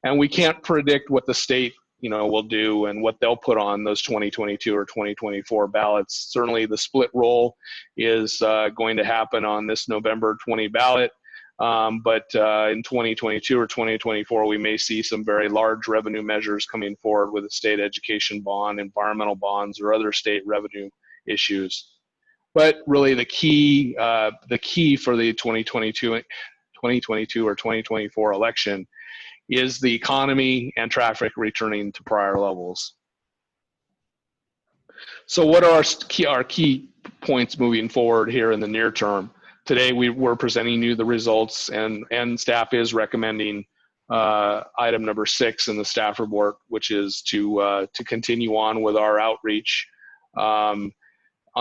And we can't predict what the state will do and what they'll put on those 2022 or 2024 ballots. Certainly the split roll is going to happen on this November 20 ballot. But in 2022 or 2024, we may see some very large revenue measures coming forward with a state education bond, environmental bonds, or other state revenue issues. But really the key for the 2022 or 2024 election is the economy and traffic returning to prior levels. So what are our key points moving forward here in the near term? Today we're presenting you the results, and staff is recommending item number 6 in the staff report, which is to continue on with our outreach. On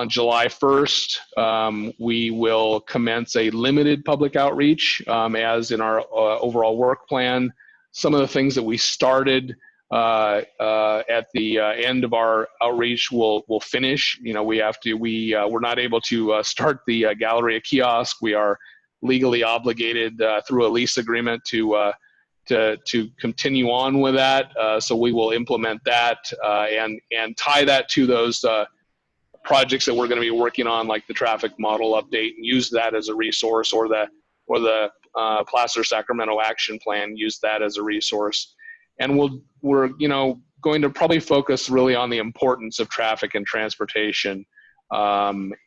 July 1st, we will commence a limited public outreach as in our overall work plan. Some of the things that we started at the end of our outreach will finish. We're not able to start the Galleria kiosk. We are legally obligated through a lease agreement to continue on with that. So we will implement that and tie that to those projects that we're going to be working on, like the traffic model update, and use that as a resource, or the Placer Sacramento Action Plan, use that as a resource. And we're going to probably focus really on the importance of traffic and transportation, and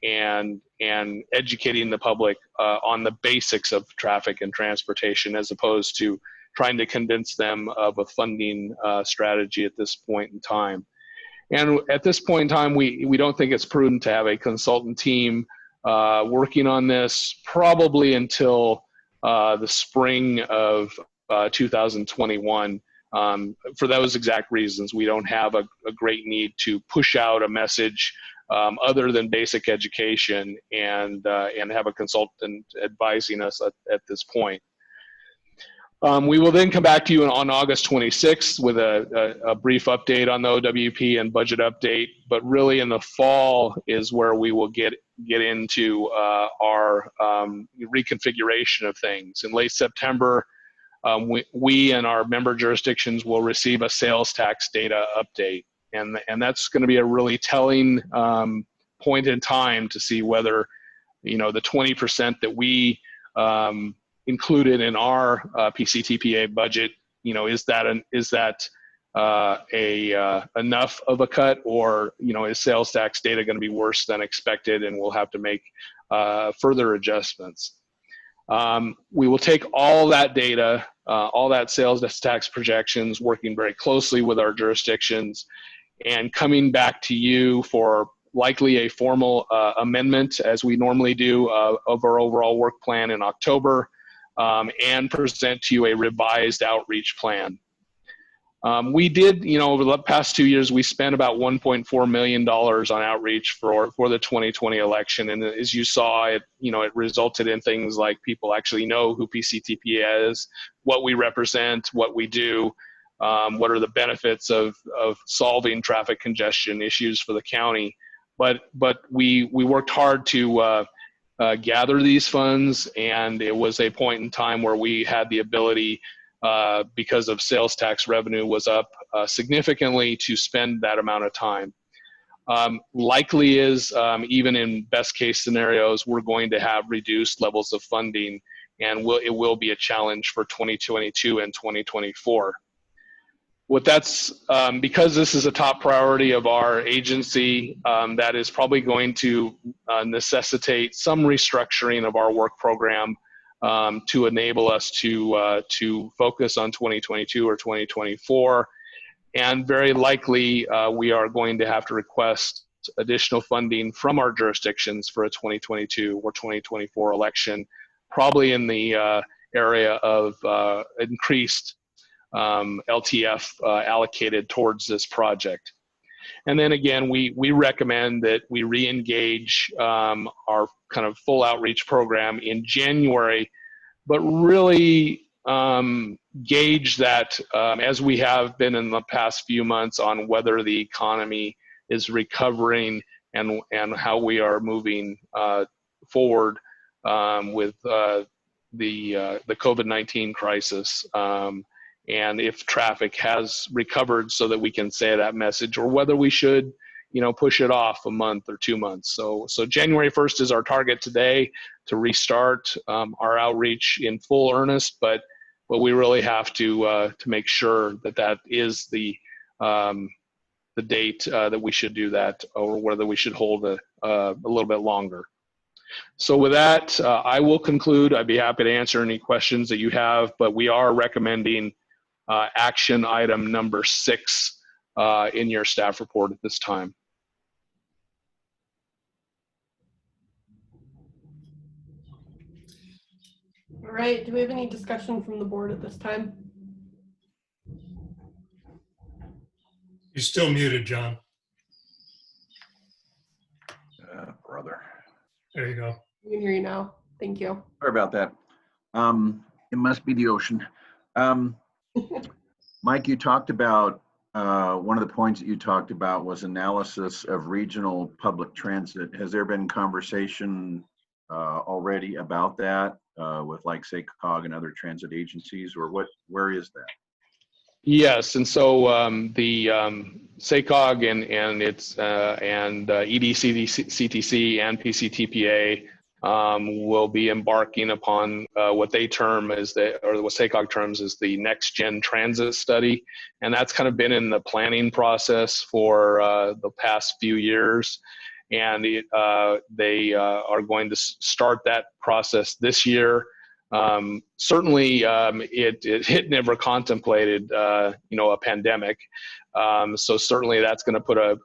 educating the public on the basics of traffic and transportation, as opposed to trying to convince them of a funding strategy at this point in time. And at this point in time, we don't think it's prudent to have a consultant team working on this probably until the spring of 2021. For those exact reasons, we don't have a great need to push out a message other than basic education and have a consultant advising us at this point. We will then come back to you on August 26th with a brief update on the OWP and budget update, but really in the fall is where we will get into our reconfiguration of things. In late September, we and our member jurisdictions will receive a sales tax data update, and that's going to be a really telling point in time to see whether the 20% that we included in our PCTPA budget, is that enough of a cut, or is sales tax data going to be worse than expected, and we'll have to make further adjustments. We will take all that data, all that sales tax projections, working very closely with our jurisdictions, and coming back to you for likely a formal amendment, as we normally do, of our overall work plan in October, and present to you a revised outreach plan. We did, over the past 2 years, we spent about $1.4 million on outreach for the 2020 election. And as you saw, it resulted in things like people actually know who PCTPA is, what we represent, what we do, what are the benefits of solving traffic congestion issues for the county. But we worked hard to gather these funds, and it was a point in time where we had the ability, because of sales tax revenue was up significantly, to spend that amount of time. Likely is, even in best case scenarios, we're going to have reduced levels of funding, and it will be a challenge for 2022 and 2024. Because this is a top priority of our agency, that is probably going to necessitate some restructuring of our work program to enable us to focus on 2022 or 2024. And very likely, we are going to have to request additional funding from our jurisdictions for a 2022 or 2024 election, probably in the area of increased LTF allocated towards this project. And then again, we recommend that we re-engage our kind of full outreach program in January, but really gauge that as we have been in the past few months on whether the economy is recovering and how we are moving forward with the COVID-19 crisis. And if traffic has recovered so that we can say that message, or whether we should, push it off a month or 2 months. So January 1st is our target today to restart our outreach in full earnest, but we really have to make sure that is the date that we should do that, or whether we should hold a little bit longer. So with that, I will conclude. I'd be happy to answer any questions that you have, but we are recommending action item number 6 in your staff report at this time. All right, do we have any discussion from the board at this time? You're still muted, John. Brother. There you go. We can hear you now. Thank you. Sorry about that. It must be the ocean. Mike, you talked about, one of the points that you talked about was analysis of regional public transit. Has there been conversation already about that with like SACOG and other transit agencies, or where is that? Yes, and so the SACOG and its EDCTC and PCTPA will be embarking upon what they term as what SACOG terms as the Next Gen Transit Study, and that's kind of been in the planning process for the past few years, and they are going to start that process this year. Certainly, it never contemplated, a pandemic. So certainly that's going to put a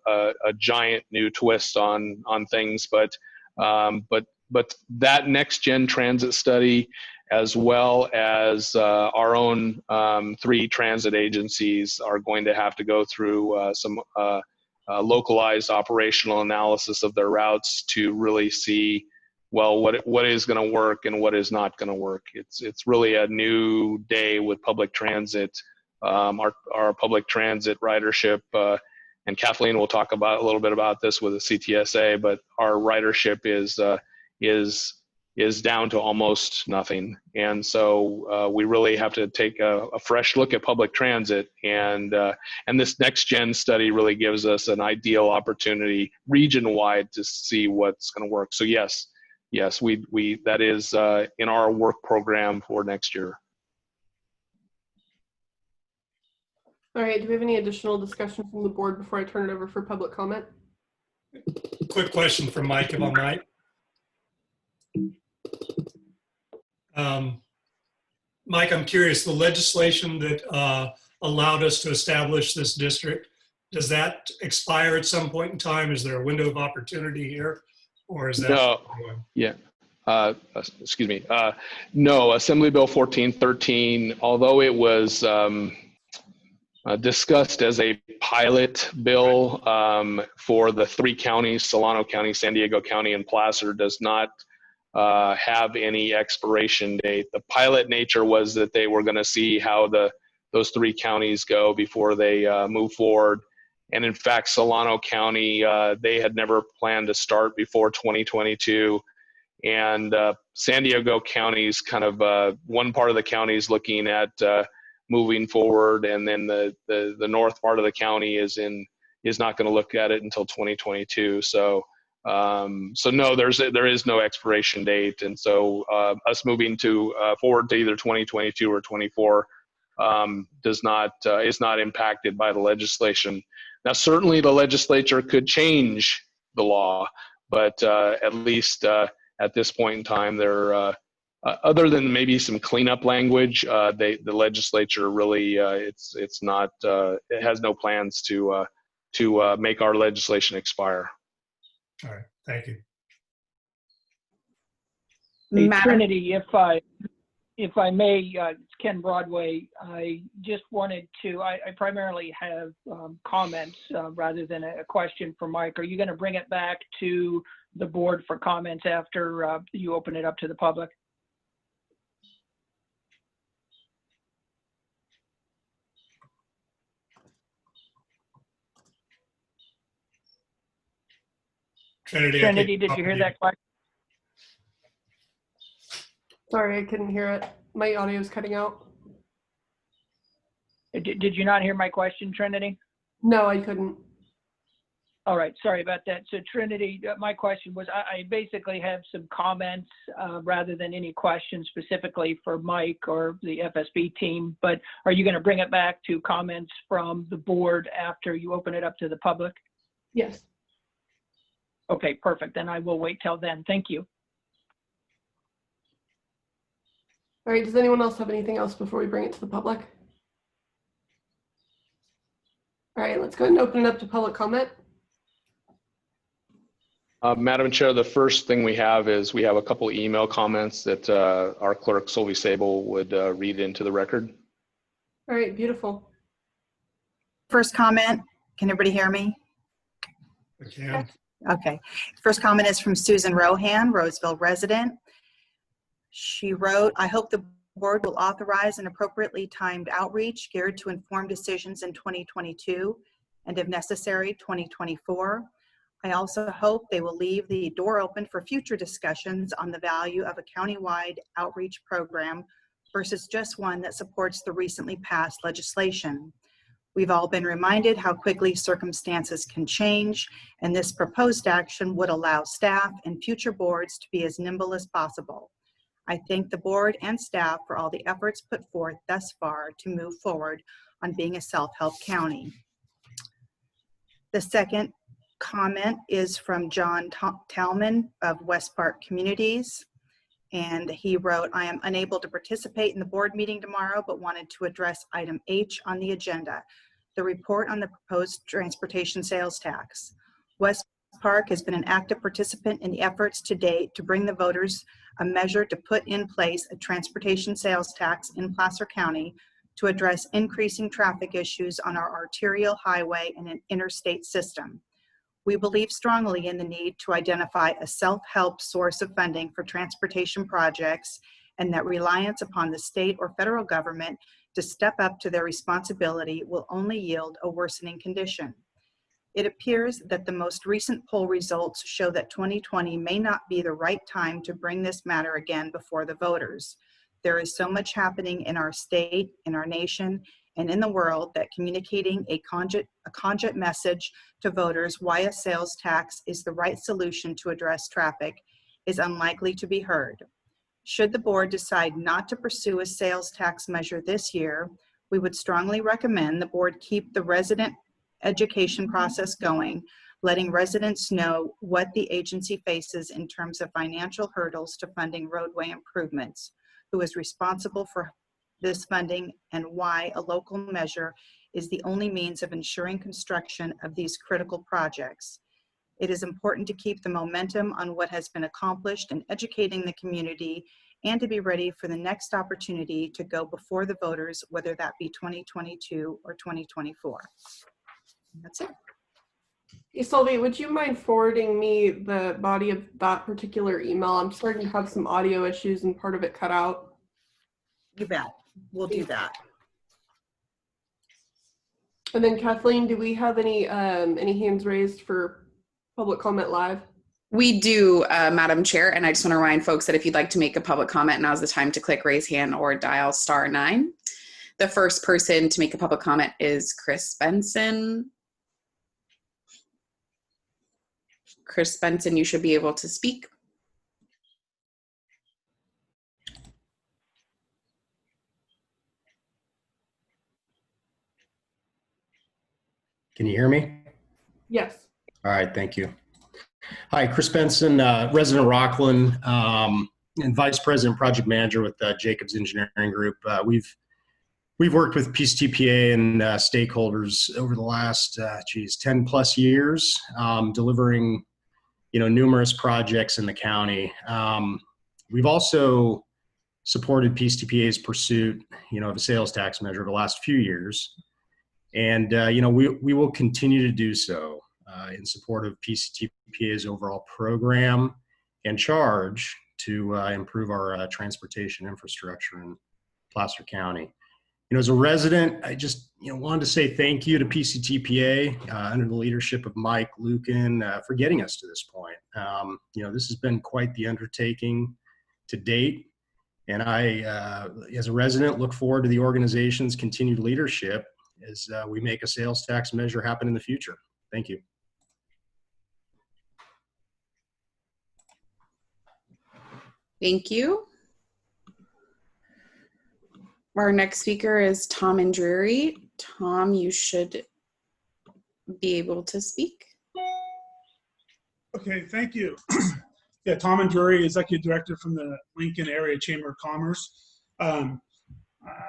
giant new twist on things. But that next gen transit study, as well as our own 3 transit agencies, are going to have to go through some localized operational analysis of their routes to really see, well, what is going to work and what is not going to work. It's really a new day with public transit. Our public transit ridership, and Kathleen will talk a little bit about this with the CTSA, but our ridership is down to almost nothing, and so we really have to take a fresh look at public transit, and this next gen study really gives us an ideal opportunity region-wide to see what's going to work. So yes, that is in our work program for next year. All right, do we have any additional discussion from the board before I turn it over for public comment? Quick question for Mike, if I might. Mike, I'm curious, the legislation that allowed us to establish this district, does that expire at some point in time? Is there a window of opportunity here, or is that? No. Yeah. Excuse me. No, Assembly Bill 1413, although it was discussed as a pilot bill for the 3 counties, Solano County, San Diego County, and Placer, does not have any expiration date. The pilot nature was that they were going to see how those 3 counties go before they move forward. And in fact, Solano County, they had never planned to start before 2022. And San Diego County is kind of one part of the county is looking at moving forward, and then the north part of the county is not going to look at it until 2022. So no, there is no expiration date, and so us moving forward to either 2022 or 24 is not impacted by the legislation. Now, certainly the legislature could change the law, but at least at this point in time, they're other than maybe some cleanup language, the legislature really it has no plans to make our legislation expire. All right, thank you. Hey, Trinity, If I may, it's Ken Broadway. I just wanted to, I primarily have comments rather than a question for Mike. Are you going to bring it back to the board for comments after you open it up to the public? Trinity, did you hear that question? Sorry, I couldn't hear it. My audio is cutting out. Did you not hear my question, Trinity? No, I couldn't. All right, sorry about that. So Trinity, my question was, I basically have some comments rather than any questions specifically for Mike or the FSB team, but are you going to bring it back to comments from the board after you open it up to the public? Yes. Okay, perfect. Then I will wait till then. Thank you. All right, does anyone else have anything else before we bring it to the public? All right, let's go ahead and open it up to public comment. Madam Chair, the first thing we have is we have a couple email comments that our clerk, Sylvie Sable, would read into the record. All right, beautiful. First comment, can everybody hear me? I can. Okay. First comment is from Susan Rohan, Roseville resident. She wrote, I hope the board will authorize an appropriately timed outreach geared to inform decisions in 2022 and, if necessary, 2024. I also hope they will leave the door open for future discussions on the value of a countywide outreach program versus just one that supports the recently passed legislation. We've all been reminded how quickly circumstances can change, and this proposed action would allow staff and future boards to be as nimble as possible. I thank the board and staff for all the efforts put forth thus far to move forward on being a self-help county. The second comment is from John Talman of West Park Communities. And he wrote, I am unable to participate in the board meeting tomorrow, but wanted to address item H on the agenda, the report on the proposed transportation sales tax. West Park has been an active participant in the efforts to date to bring the voters a measure to put in place a transportation sales tax in Placer County to address increasing traffic issues on our arterial highway and an interstate system. We believe strongly in the need to identify a self-help source of funding for transportation projects, and that reliance upon the state or federal government to step up to their responsibility will only yield a worsening condition. It appears that the most recent poll results show that 2020 may not be the right time to bring this matter again before the voters. There is so much happening in our state, in our nation, and in the world that communicating a conjugate message to voters why a sales tax is the right solution to address traffic is unlikely to be heard. Should the board decide not to pursue a sales tax measure this year, we would strongly recommend the board keep the resident education process going, letting residents know what the agency faces in terms of financial hurdles to funding roadway improvements, who is responsible for this funding, and why a local measure is the only means of ensuring construction of these critical projects. It is important to keep the momentum on what has been accomplished in educating the community and to be ready for the next opportunity to go before the voters, whether that be 2022 or 2024. That's it. Hey, Sylvie, would you mind forwarding me the body of that particular email? I'm starting to have some audio issues and part of it cut out. You bet. We'll do that. And then Kathleen, do we have any hands raised for public comment live? We do, Madam Chair, and I just want to remind folks that if you'd like to make a public comment, now's the time to click raise hand or dial *9. The first person to make a public comment is Chris Benson. Chris Benson, you should be able to speak. Can you hear me? Yes. All right, thank you. Hi, Chris Benson, resident of Rockland, and Vice President Project Manager with Jacobs Engineering Group. We've worked with PCTPA and stakeholders over the last 10 plus years, delivering numerous projects in the county. We've also supported PCTPA's pursuit, of a sales tax measure over the last few years. And, we will continue to do so in support of PCTPA's overall program and charge to improve our transportation infrastructure in Placer County. As a resident, I just wanted to say thank you to PCTPA under the leadership of Mike Lucan for getting us to this point. This has been quite the undertaking to date, and I, as a resident, look forward to the organization's continued leadership as we make a sales tax measure happen in the future. Thank you. Thank you. Our next speaker is Tom and Drury. Tom, you should be able to speak. Okay, thank you. Yeah, Tom and Drury, Executive Director from the Lincoln Area Chamber of Commerce. I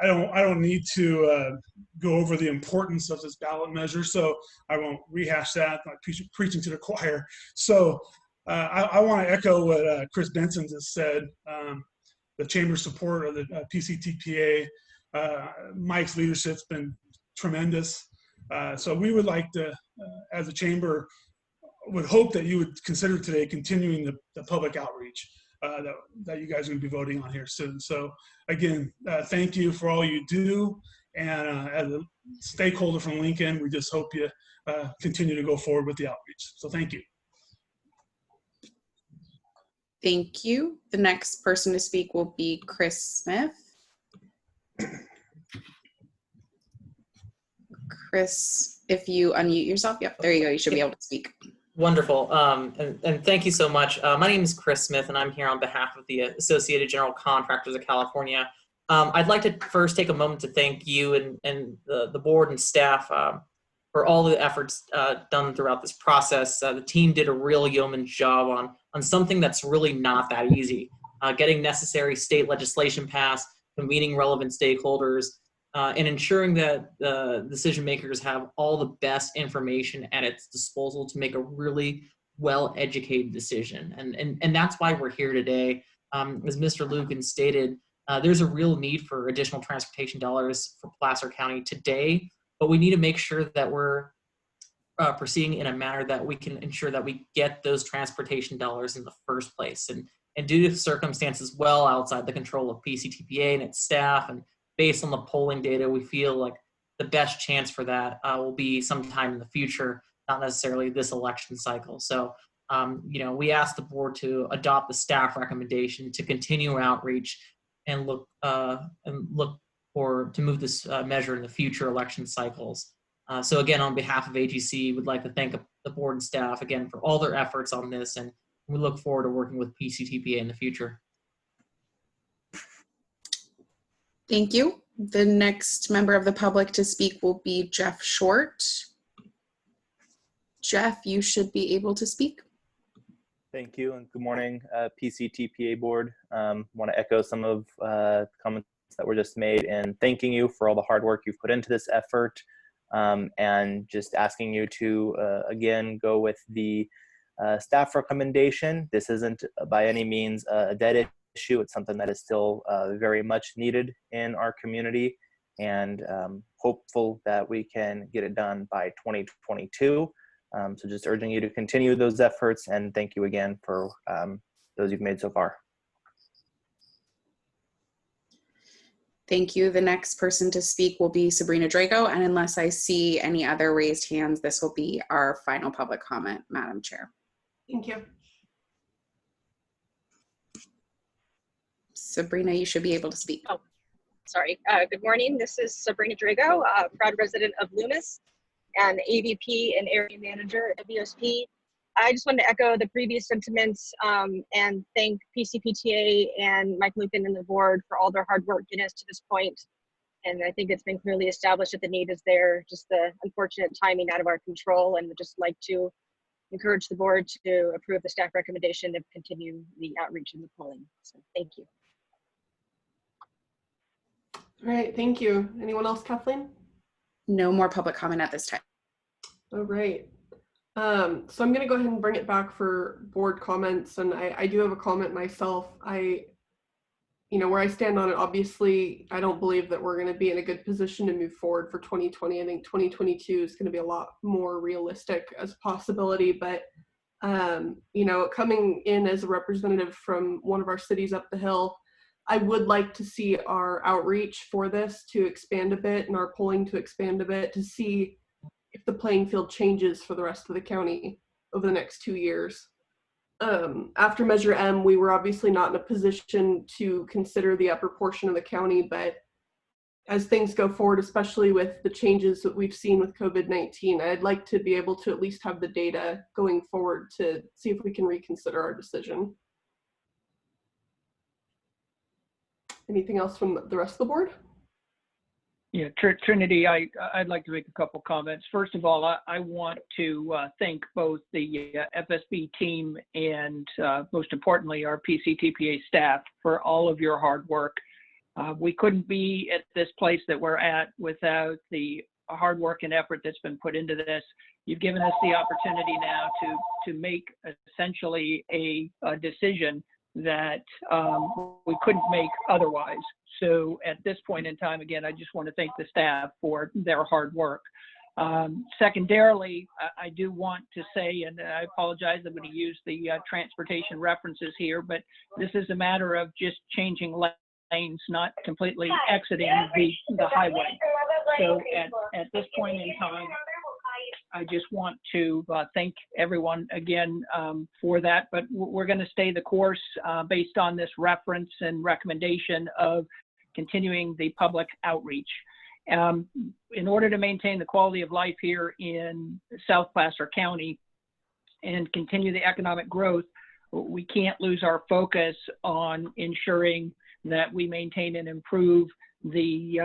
don't need to go over the importance of this ballot measure, so I won't rehash that, like preaching to the choir. So I want to echo what Chris Benson just said. The Chamber's support of the PCTPA, Mike's leadership's been tremendous. So we would like to, as a chamber, would hope that you would consider today continuing the public outreach that you guys are going to be voting on here soon. So again, thank you for all you do. And as a stakeholder from Lincoln, we just hope you continue to go forward with the outreach. So thank you. Thank you. The next person to speak will be Chris Smith. Chris, if you unmute yourself, yep, there you go. You should be able to speak. Wonderful. And thank you so much. My name is Chris Smith, and I'm here on behalf of the Associated General Contractors of California. I'd like to first take a moment to thank you and the board and staff for all the efforts done throughout this process. The team did a real yeoman's job on something that's really not that easy. Getting necessary state legislation passed, convening relevant stakeholders, and ensuring that the decision makers have all the best information at its disposal to make a really well-educated decision. And that's why we're here today. As Mr. Lucan stated, there's a real need for additional transportation dollars for Placer County today, but we need to make sure that we're proceeding in a manner that we can ensure that we get those transportation dollars in the first place. And due to circumstances well outside the control of PCTPA and its staff, and based on the polling data, we feel like the best chance for that will be sometime in the future, not necessarily this election cycle. So, we asked the board to adopt the staff recommendation to continue outreach and look to move this measure in the future election cycles. So again, on behalf of AGC, we'd like to thank the board and staff again for all their efforts on this, and we look forward to working with PCTPA in the future. Thank you. The next member of the public to speak will be Jeff Short. Jeff, you should be able to speak. Thank you, and good morning, PCTPA board. Want to echo some of comments that were just made, and thanking you for all the hard work you've put into this effort, and just asking you to, again, go with the staff recommendation. This isn't by any means a dead issue. It's something that is still very much needed in our community, and hopeful that we can get it done by 2022. So just urging you to continue those efforts, and thank you again for those you've made so far. Thank you. The next person to speak will be Sabrina Drago, and unless I see any other raised hands, this will be our final public comment, Madam Chair. Thank you. Sabrina, you should be able to speak. Oh, sorry. Good morning. This is Sabrina Drago, proud resident of Loomis and AVP and area manager at WSP. I just wanted to echo the previous sentiments and thank PCPTA and Mike Lucan and the board for all their hard work getting us to this point. And I think it's been clearly established that the need is there, just the unfortunate timing out of our control, and would just like to encourage the board to approve the staff recommendation to continue the outreach and the polling. So thank you. All right, thank you. Anyone else, Kathleen? No more public comment at this time. All right. So I'm going to go ahead and bring it back for board comments, and I do have a comment myself. where I stand on it, obviously, I don't believe that we're going to be in a good position to move forward for 2020. I think 2022 is going to be a lot more realistic as a possibility. But, coming in as a representative from one of our cities up the hill, I would like to see our outreach for this to expand a bit and our polling to expand a bit to see if the playing field changes for the rest of the county over the next 2 years. After Measure M, we were obviously not in a position to consider the upper portion of the county, but as things go forward, especially with the changes that we've seen with COVID-19, I'd like to be able to at least have the data going forward to see if we can reconsider our decision. Anything else from the rest of the board? Yeah, Trinity, I'd like to make a couple comments. First of all, I want to thank both the FSB team and most importantly, our PCTPA staff for all of your hard work. We couldn't be at this place that we're at without the hard work and effort that's been put into this. You've given us the opportunity now to make essentially a decision that we couldn't make otherwise. So at this point in time, again, I just want to thank the staff for their hard work. Secondarily, I do want to say, and I apologize, I'm going to use the transportation references here, but this is a matter of just changing lanes, not completely exiting the highway. So at this point in time, I just want to thank everyone again for that, but we're going to stay the course based on this reference and recommendation of continuing the public outreach. In order to maintain the quality of life here in South Placer County and continue the economic growth, we can't lose our focus on ensuring that we maintain and improve the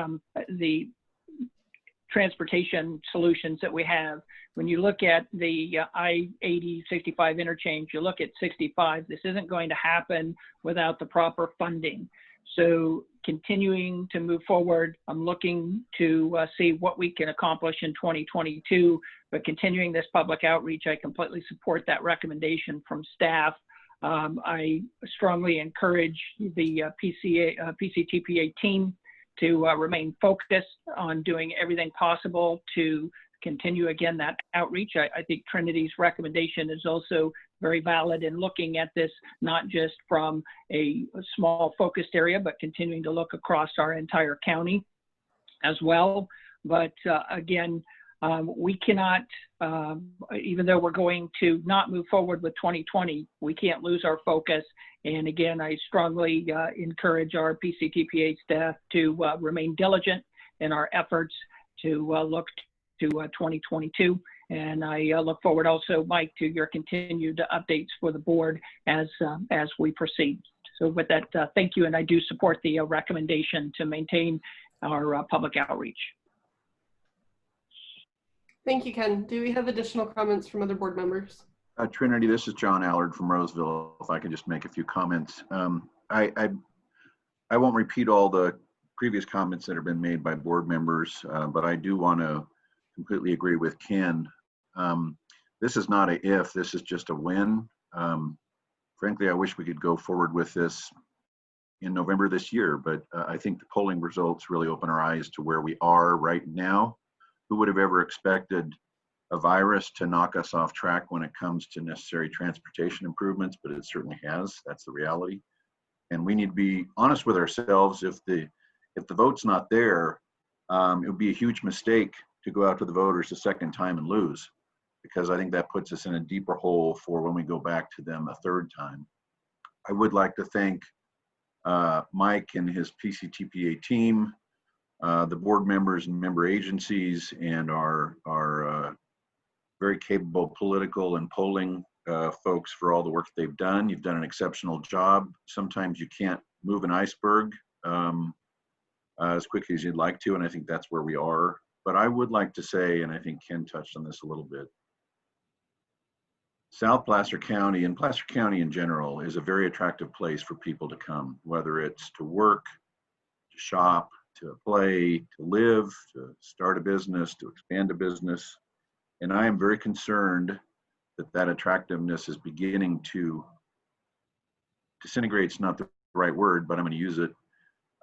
transportation solutions that we have. When you look at the I-80 65 interchange, you look at 65, this isn't going to happen without the proper funding. So continuing to move forward, I'm looking to see what we can accomplish in 2022, but continuing this public outreach, I completely support that recommendation from staff. I strongly encourage the PCTPA team to remain focused on doing everything possible to continue, again, that outreach. I think Trinity's recommendation is also very valid in looking at this, not just from a small focused area, but continuing to look across our entire county as well. But again, we cannot, even though we're going to not move forward with 2020, we can't lose our focus. And again, I strongly encourage our PCTPA staff to remain diligent in our efforts to look to 2022. And I look forward also, Mike, to your continued updates for the board as we proceed. So with that, thank you. And I do support the recommendation to maintain our public outreach. Thank you, Ken. Do we have additional comments from other board members? Trinity, this is John Allard from Roseville. If I can just make a few comments. I won't repeat all the previous comments that have been made by board members, but I do want to completely agree with Ken. This is not a if, this is just a when. Frankly, I wish we could go forward with this in November this year, but I think the polling results really open our eyes to where we are right now. Who would have ever expected a virus to knock us off track when it comes to necessary transportation improvements, but it certainly has. That's the reality. And we need to be honest with ourselves. If the vote's not there, it would be a huge mistake to go out to the voters a second time and lose, because I think that puts us in a deeper hole for when we go back to them a third time. I would like to thank Mike and his PCTPA team, the board members and member agencies, and our very capable political and polling folks for all the work they've done. You've done an exceptional job. Sometimes you can't move an iceberg as quickly as you'd like to, and I think that's where we are. But I would like to say, and I think Ken touched on this a little bit, South Placer County and Placer County in general is a very attractive place for people to come, whether it's to work, to shop, to play, to live, to start a business, to expand a business. And I am very concerned that that attractiveness is beginning to disintegrate. It's not the right word, but I'm going to use it,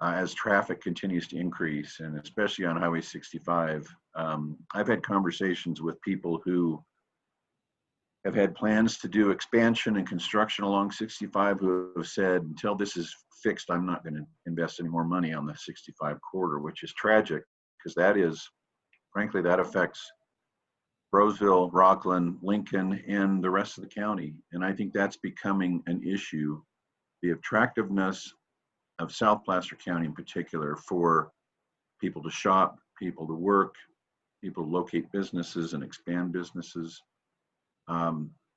as traffic continues to increase, and especially on Highway 65. I've had conversations with people who have had plans to do expansion and construction along 65 who have said, until this is fixed, I'm not going to invest any more money on the 65 corridor, which is tragic because that is, frankly, that affects Roseville, Rockland, Lincoln, and the rest of the county. And I think that's becoming an issue. The attractiveness of South Placer County in particular for people to shop, people to work, people to locate businesses and expand businesses,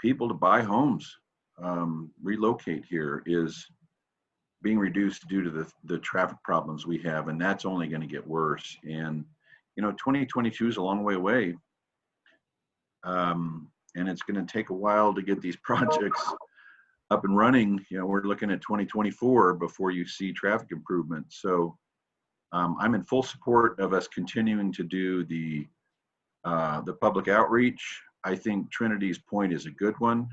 people to buy homes, relocate here is being reduced due to the traffic problems we have, and that's only going to get worse. And 2022 is a long way away, and it's going to take a while to get these projects up and running. We're looking at 2024 before you see traffic improvements. So I'm in full support of us continuing to do the public outreach. I think Trinity's point is a good one.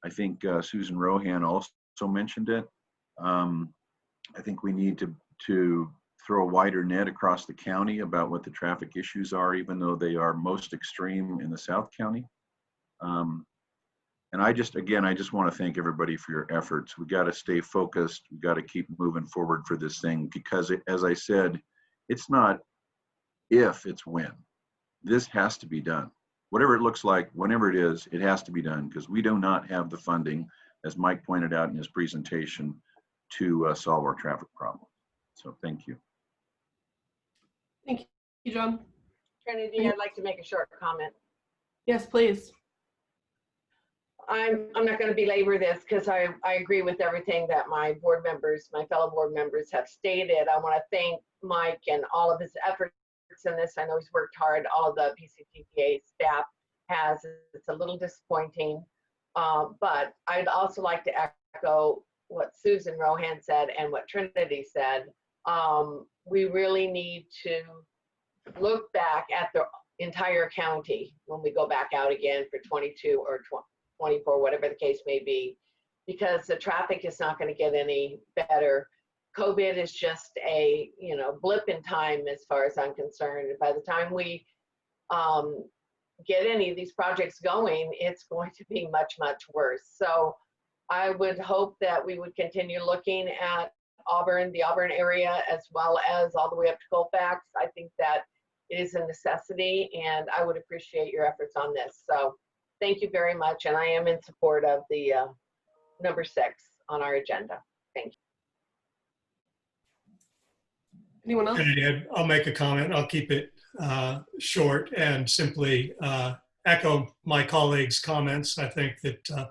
I think Susan Rohan also mentioned it. I think we need to throw a wider net across the county about what the traffic issues are, even though they are most extreme in the South County. And I just want to thank everybody for your efforts. We got to stay focused. We got to keep moving forward for this thing because, as I said, it's not if, it's when. This has to be done. Whatever it looks like, whenever it is, it has to be done because we do not have the funding, as Mike pointed out in his presentation, to solve our traffic problem. So thank you. Thank you, John. Trinity, I'd like to make a short comment. Yes, please. I'm not going to belabor this because I agree with everything that my fellow board members have stated. I want to thank Mike and all of his efforts in this. I know he's worked hard. All of the PCTPA staff has. It's a little disappointing, but I'd also like to echo what Susan Rohan said and what Trinity said. We really need to look back at the entire county when we go back out again for 22 or 24, whatever the case may be, because the traffic is not going to get any better. COVID is just a blip in time as far as I'm concerned. And by the time we get any of these projects going, it's going to be much, much worse. So I would hope that we would continue looking at Auburn, the Auburn area, as well as all the way up to Colfax. I think that it is a necessity, and I would appreciate your efforts on this. So thank you very much, and I am in support of the number 6 on our agenda. Thank you. Anyone else? I'll make a comment. I'll keep it short and simply echo my colleagues' comments. I think that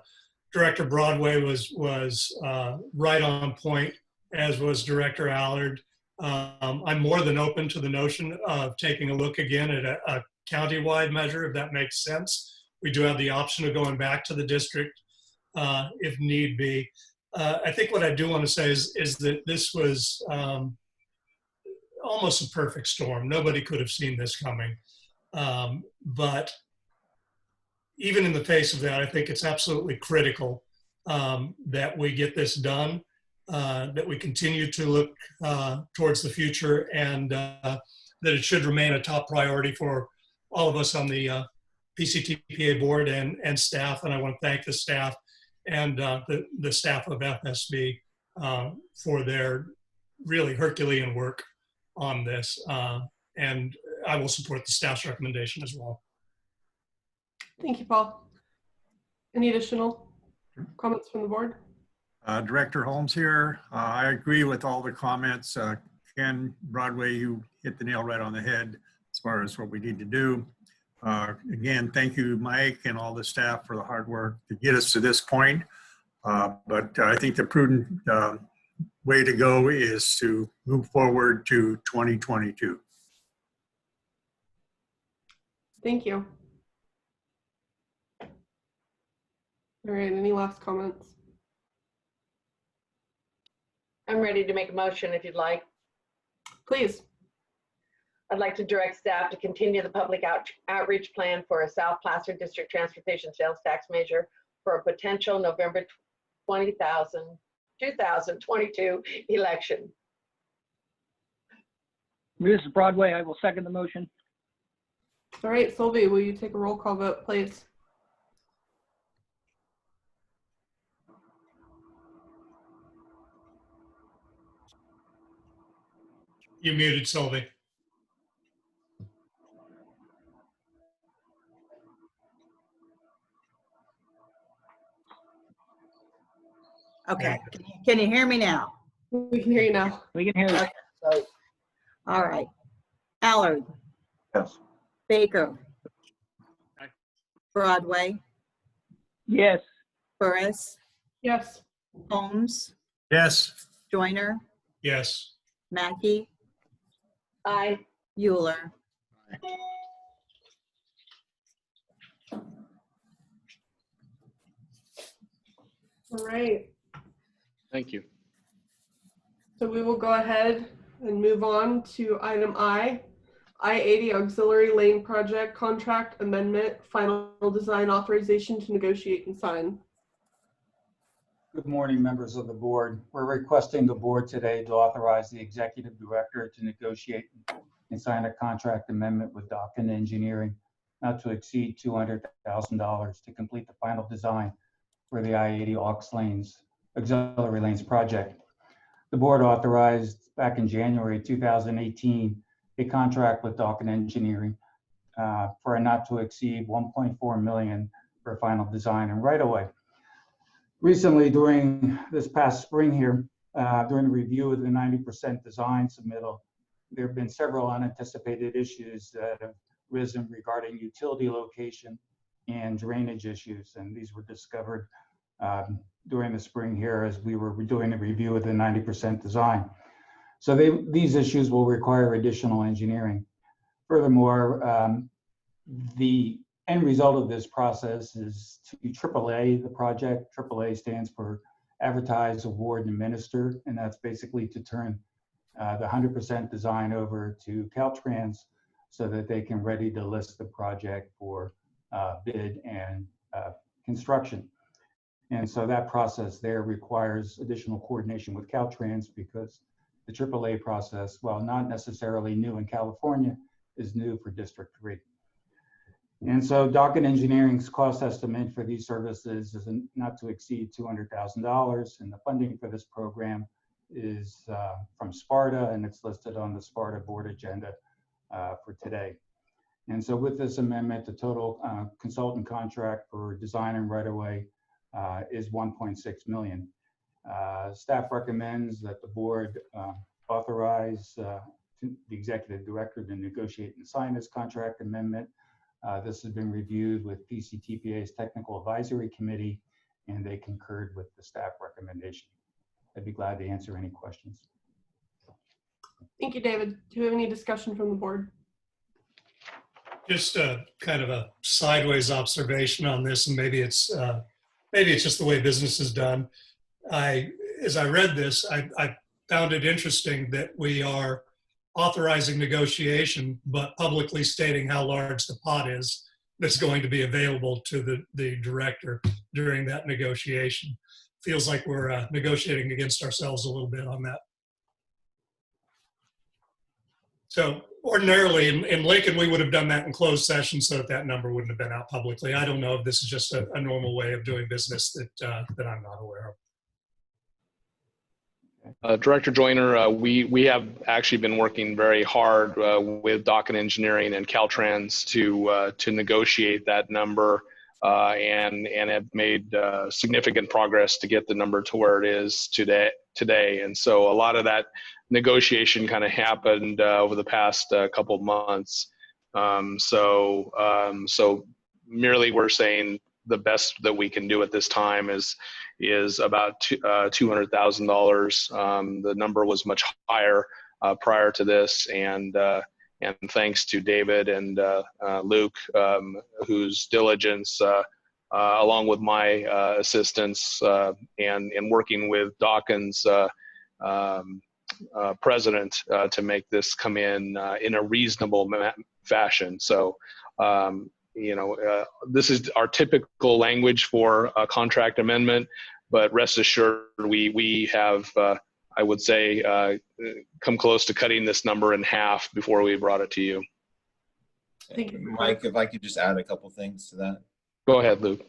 Director Broadway was right on point, as was Director Allard. I'm more than open to the notion of taking a look again at a county-wide measure, if that makes sense. We do have the option of going back to the district if need be. I think what I do want to say is that this was almost a perfect storm. Nobody could have seen this coming. But even in the face of that, I think it's absolutely critical that we get this done, that we continue to look towards the future, and that it should remain a top priority for all of us on the PCTPA board and staff. And I want to thank the staff and the staff of FSB for their really Herculean work on this. And I will support the staff's recommendation as well. Thank you, Paul. Any additional comments from the board? Director Holmes here. I agree with all the comments. Ken Broadway, you hit the nail right on the head as far as what we need to do. Again, thank you, Mike, and all the staff for the hard work to get us to this point. But I think the prudent way to go is to move forward to 2022. Thank you. All right, any last comments? I'm ready to make a motion if you'd like. Please. I'd like to direct staff to continue the public outreach plan for a South Placer District Transportation Sales Tax measure for a potential November 2022 election. This is Broadway. I will second the motion. All right, Sylvie, will you take a roll call vote, please? You muted, Sylvie. Okay, can you hear me now? We can hear you now. We can hear you. Okay. All right. Allard, Yes. Baker, Aye. Broadway, Yes. Burris, Yes. Holmes, Yes. Joyner, Yes. Mackey, Aye. Euler. All right. Thank you. So we will go ahead and move on to item I-80 Auxiliary Lane Project Contract Amendment, Final Design Authorization to Negotiate and Sign. Good morning, members of the board. We're requesting the board today to authorize the executive director to negotiate and sign a contract amendment with Dockin Engineering not to exceed $200,000 to complete the final design for the I-80 Auxiliary Lanes project. The board authorized back in January 2018 a contract with Dockin Engineering for a not to exceed $1.4 million for final design and right of way. Recently, during this past spring here, during the review of the 90% design submittal, there have been several unanticipated issues that have risen regarding utility location and drainage issues, and these were discovered during the spring here as we were doing a review of the 90% design. So these issues will require additional engineering. Furthermore, the end result of this process is to AAA the project. AAA stands for Advertise, Award, and Administer, and that's basically to turn the 100% design over to Caltrans so that they can ready to list the project for bid and construction. And so that process there requires additional coordination with Caltrans because the AAA process, while not necessarily new in California, is new for District 3. And so Dockin Engineering's cost estimate for these services is not to exceed $200,000, and the funding for this program is from Sparta, and it's listed on the Sparta board agenda for today. And so with this amendment, the total consultant contract for design and right-of-way is $1.6 million. Staff recommends that the board authorize the executive director to negotiate and sign this contract amendment. This has been reviewed with PCTPA's Technical Advisory Committee, and they concurred with the staff recommendation. I'd be glad to answer any questions. Thank you, David. Do you have any discussion from the board? Just a kind of a sideways observation on this, and maybe it's just the way business is done. As I read this, I found it interesting that we are authorizing negotiation, but publicly stating how large the pot is that's going to be available to the director during that negotiation. Feels like we're negotiating against ourselves a little bit on that. So ordinarily in Lincoln, we would have done that in closed session so that number wouldn't have been out publicly. I don't know if this is just a normal way of doing business that I'm not aware of. Director Joyner, we have actually been working very hard with Dockin Engineering and Caltrans to negotiate that number and have made significant progress to get the number to where it is today. And so a lot of that negotiation kind of happened over the past couple of months. So merely we're saying the best that we can do at this time is about $200,000. The number was much higher prior to this, and thanks to David and Luke, whose diligence, along with my assistance and working with Dawkins' president to make this come in a reasonable fashion. So. This is our typical language for a contract amendment, but rest assured we have I would say, come close to cutting this number in half before we brought it to you. Mike, if I could just add a couple things to that. Go ahead, Luke.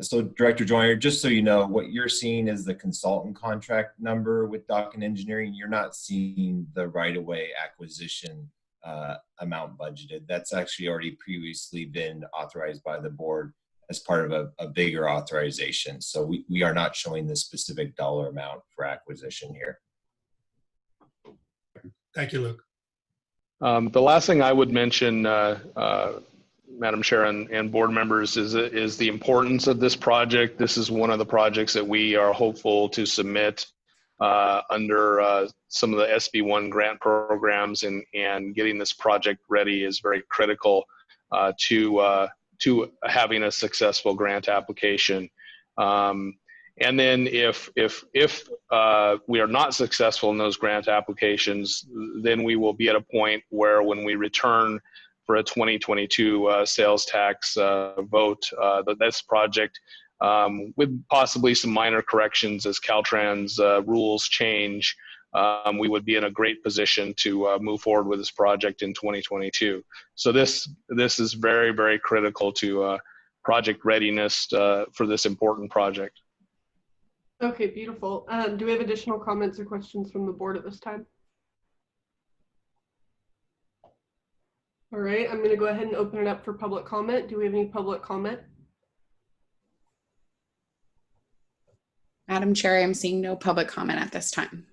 So Director Joyner, just so you know, what you're seeing is the consultant contract number with Dock and Engineering. You're not seeing the right-of-way acquisition amount budgeted. That's actually already previously been authorized by the board as part of a bigger authorization. So we are not showing the specific dollar amount for acquisition here. Thank you, Luke. The last thing I would mention, Madam Chair and board members, is the importance of this project. This is one of the projects that we are hopeful to submit under some of the SB1 grant programs, and getting this project ready is very critical to having a successful grant application. And then if we are not successful in those grant applications, then we will be at a point where, when we return for a 2022 sales tax vote, this project, with possibly some minor corrections as Caltrans rules change, we would be in a great position to move forward with this project in 2022. So this is very, very critical to project readiness for this important project. Okay, beautiful. Do we have additional comments or questions from the board at this time? All right, I'm going to go ahead and open it up for public comment. Do we have any public comment? Madam Chair, I'm seeing no public comment at this time.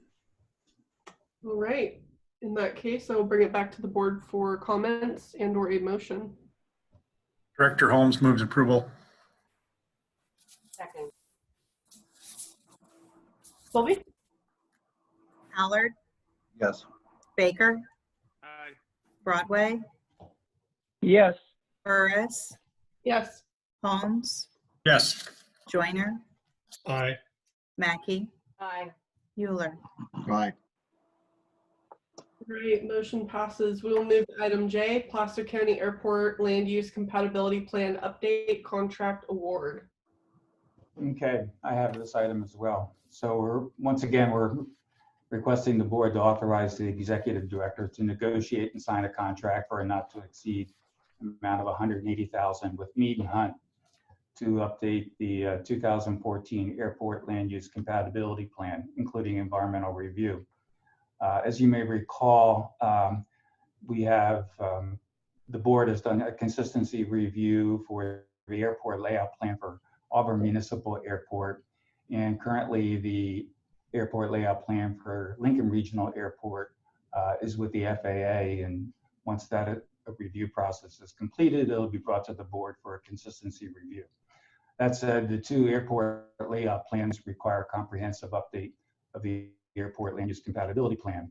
All right. In that case, I will bring it back to the board for comments and or a motion. Director Holmes moves approval. Second. Sylvie? Allard, Yes. Baker, Broadway, Yes. Burris, Yes. Holmes, Yes. Joyner, Aye. Mackey, Aye. Euler. Aye. Great, motion passes. We will move to item J, Placer County Airport Land Use Compatibility Plan Update Contract Award. Okay, I have this item as well. So once again, we're requesting the board to authorize the executive director to negotiate and sign a contract for a not to exceed amount of $180,000 with Mead and Hunt to update the 2014 Airport Land Use Compatibility Plan, including environmental review. As you may recall, we have, the board has done a consistency review for the airport layout plan for Auburn Municipal Airport, and currently the airport layout plan for Lincoln Regional Airport is with the FAA, and once that review process is completed, it'll be brought to the board for a consistency review. That said, the two airport layout plans require a comprehensive update of the Airport Land Use Compatibility Plan.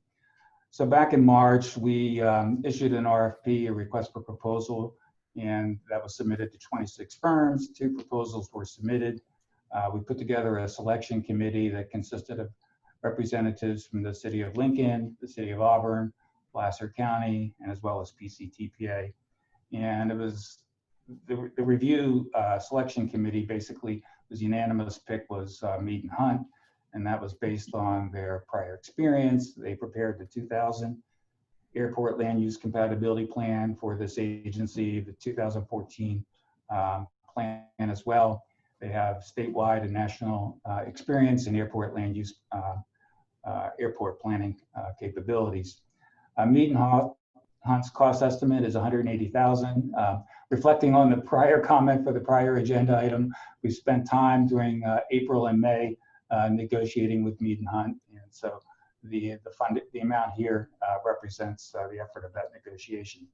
So back in March, we issued an RFP, a request for proposal, and that was submitted to 26 firms. 2 proposals were submitted. We put together a selection committee that consisted of representatives from the city of Lincoln, the city of Auburn, Placer County, and as well as PCTPA. And it was the review selection committee basically was unanimous pick was Mead and Hunt, and that was based on their prior experience. They prepared the 2000 Airport Land Use Compatibility Plan for this agency, the 2014 plan as well. They have statewide and national experience in airport land use, airport planning capabilities. Mead and Hunt's cost estimate is $180,000. Reflecting on the prior comment for the prior agenda item, we spent time during April and May negotiating with Mead and Hunt, and so the amount here represents the effort of that negotiation.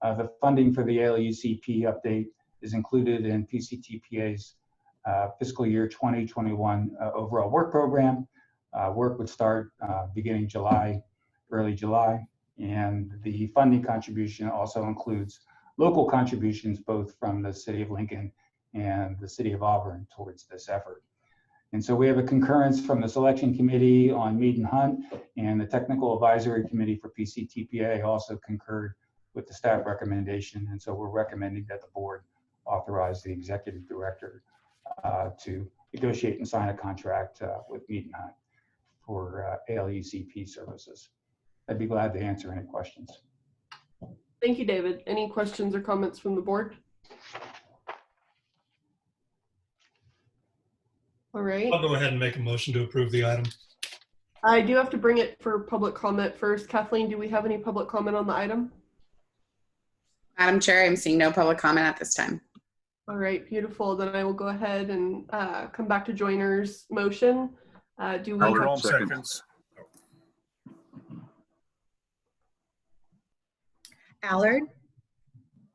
The funding for the LUCP update is included in PCTPA's fiscal year 2021 overall work program. Work would start beginning July, early July, and the funding contribution also includes local contributions both from the city of Lincoln and the city of Auburn towards this effort. And so we have a concurrence from the selection committee on Mead and Hunt, and the technical advisory committee for PCTPA also concurred with the staff recommendation. And so we're recommending that the board authorize the executive director to negotiate and sign a contract with Mead and Hunt for ALUCP services. I'd be glad to answer any questions. Thank you, David. Any questions or comments from the board? All right. I'll go ahead and make a motion to approve the item. I do have to bring it for public comment first. Kathleen, do we have any public comment on the item? Madam Chair, I'm seeing no public comment at this time. All right, beautiful. Then I will go ahead and come back to Joyner's motion. Do we have seconds. Allard,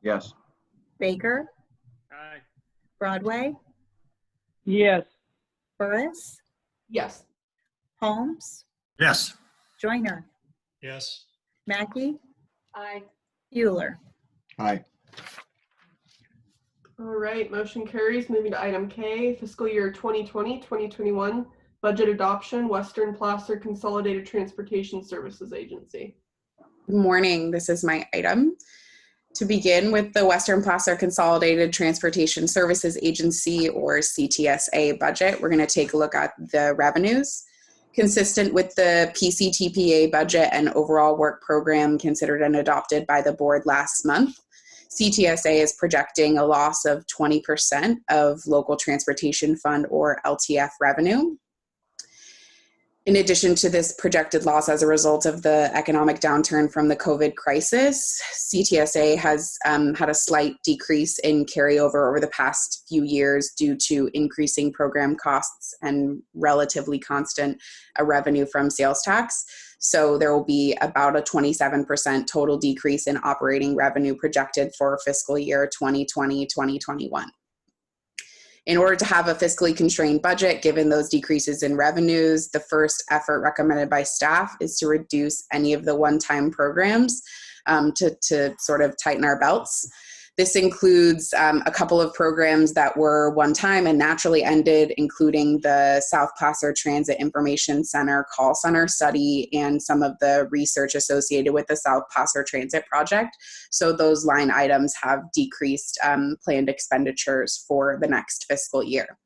Yes. Baker, Aye. Broadway, Yes. Burris, Yes. Holmes, Yes. Joyner, Yes. Mackey, Aye. Euler. Aye. All right, motion carries. Moving to item K, fiscal year 2020-2021 budget adoption, Western Placer Consolidated Transportation Services Agency. Good morning. This is my item. To begin with the Western Placer Consolidated Transportation Services Agency, or CTSA budget, we're going to take a look at the revenues. Consistent with the PCTPA budget and overall work program considered and adopted by the board last month, CTSA is projecting a loss of 20% of local transportation fund, or LTF, revenue. In addition to this projected loss as a result of the economic downturn from the COVID crisis, CTSA has had a slight decrease in carryover over the past few years due to increasing program costs and relatively constant revenue from sales tax. So there will be about a 27% total decrease in operating revenue projected for fiscal year 2020-2021. In order to have a fiscally constrained budget, given those decreases in revenues, the first effort recommended by staff is to reduce any of the one-time programs to sort of tighten our belts. This includes a couple of programs that were one-time and naturally ended, including the South Placer Transit Information Center call center study and some of the research associated with the South Placer Transit project. So those line items have decreased planned expenditures for the next fiscal year.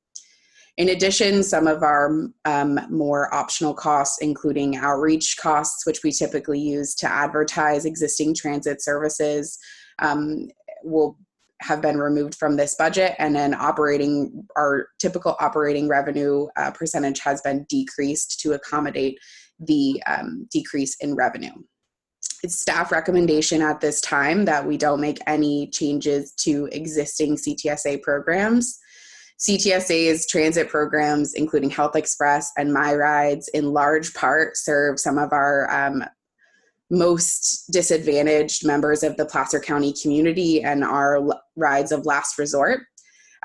In addition, some of our more optional costs, including outreach costs, which we typically use to advertise existing transit services, will have been removed from this budget, and then our typical operating revenue percentage has been decreased to accommodate the decrease in revenue. It's staff recommendation at this time that we don't make any changes to existing CTSA programs. CTSA's transit programs, including Health Express and My Rides, in large part serve some of our most disadvantaged members of the Placer County community and our rides of last resort.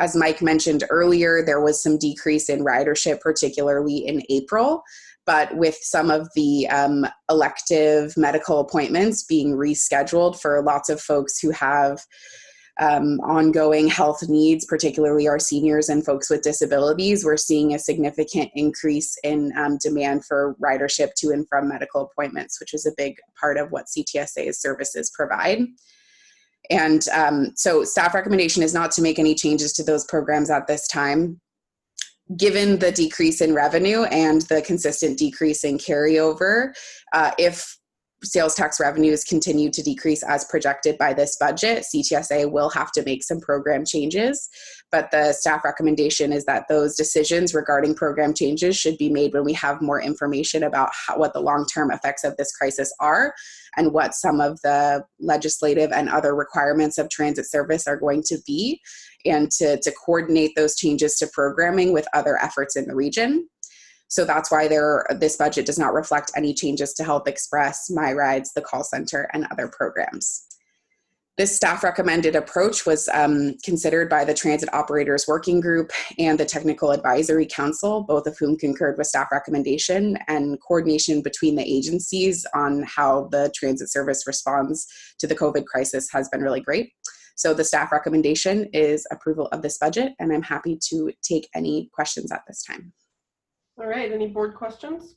As Mike mentioned earlier, there was some decrease in ridership, particularly in April, but with some of the elective medical appointments being rescheduled for lots of folks who have ongoing health needs, particularly our seniors and folks with disabilities, we're seeing a significant increase in demand for ridership to and from medical appointments, which is a big part of what CTSA's services provide. And so staff recommendation is not to make any changes to those programs at this time. Given the decrease in revenue and the consistent decrease in carryover, if sales tax revenues continue to decrease as projected by this budget, CTSA will have to make some program changes. But the staff recommendation is that those decisions regarding program changes should be made when we have more information about what the long-term effects of this crisis are and what some of the legislative and other requirements of transit service are going to be, and to coordinate those changes to programming with other efforts in the region. So that's why this budget does not reflect any changes to Health Express, My Rides, the call center, and other programs. This staff recommended approach was considered by the Transit Operators Working Group and the Technical Advisory Council, both of whom concurred with staff recommendation, and coordination between the agencies on how the transit service responds to the COVID crisis has been really great. So the staff recommendation is approval of this budget, and I'm happy to take any questions at this time. All right, any board questions?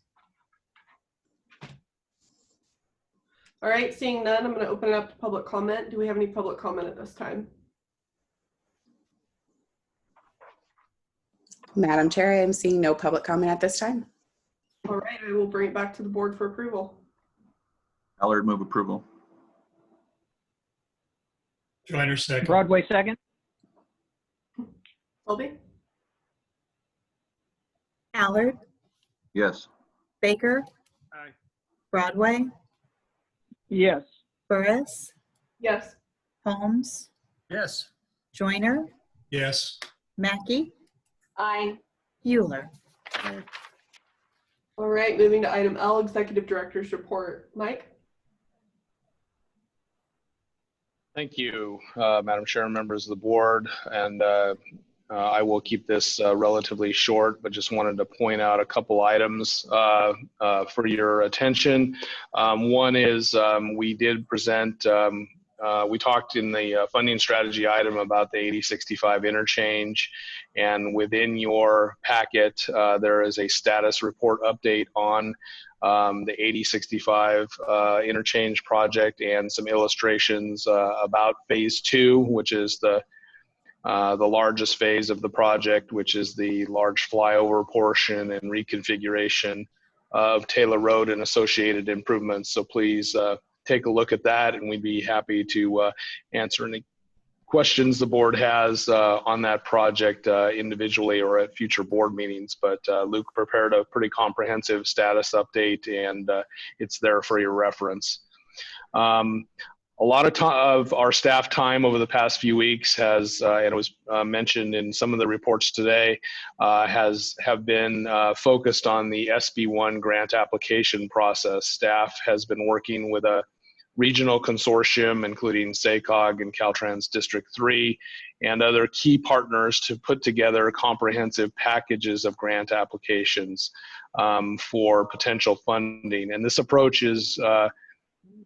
All right, seeing none, I'm going to open it up to public comment. Do we have any public comment at this time? Madam Chair, I am seeing no public comment at this time. All right, I will bring it back to the board for approval. Allard, move approval. Joiner, second. Broadway, second. Colby? Allard, Yes. Baker, Aye. Broadway, Yes. Burris, Yes. Holmes, Yes. Joyner, Yes. Mackey, Aye. Euler. All right, moving to item L, Executive Director's Report. Mike? Thank you, Madam Chair and members of the board. And I will keep this relatively short, but just wanted to point out a couple items for your attention. One is we did present, we talked in the funding strategy item about the 8065 interchange. And within your packet, there is a status report update on the 8065 interchange project and some illustrations about phase 2, which is the largest phase of the project, which is the large flyover portion and reconfiguration of Taylor Road and associated improvements. So please take a look at that, and we'd be happy to answer any questions the board has on that project individually or at future board meetings. But Luke prepared a pretty comprehensive status update, and it's there for your reference. A lot of our staff time over the past few weeks has, and it was mentioned in some of the reports today, have been focused on the SB1 grant application process. Staff has been working with a regional consortium, including SACOG and Caltrans District 3, and other key partners to put together comprehensive packages of grant applications for potential funding. And this approach is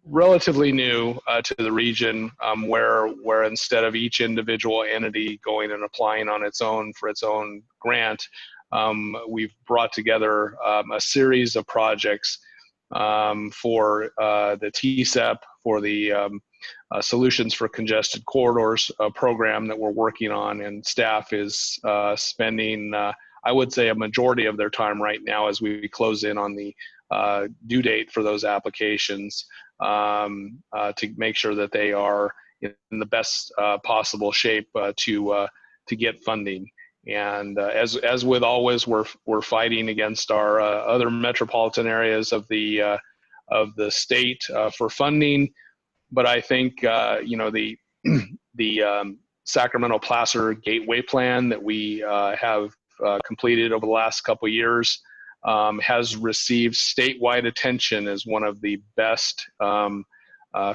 relatively new to the region, where instead of each individual entity going and applying on its own for its own grant, we've brought together a series of projects for the TCEP, for the Solutions for Congested Corridors program that we're working on, and staff is spending, I would say, a majority of their time right now as we close in on the due date for those applications to make sure that they are in the best possible shape to get funding. And as with always, we're fighting against our other metropolitan areas of the state for funding. But I think the Sacramento Placer Gateway Plan that we have completed over the last couple of years has received statewide attention as one of the best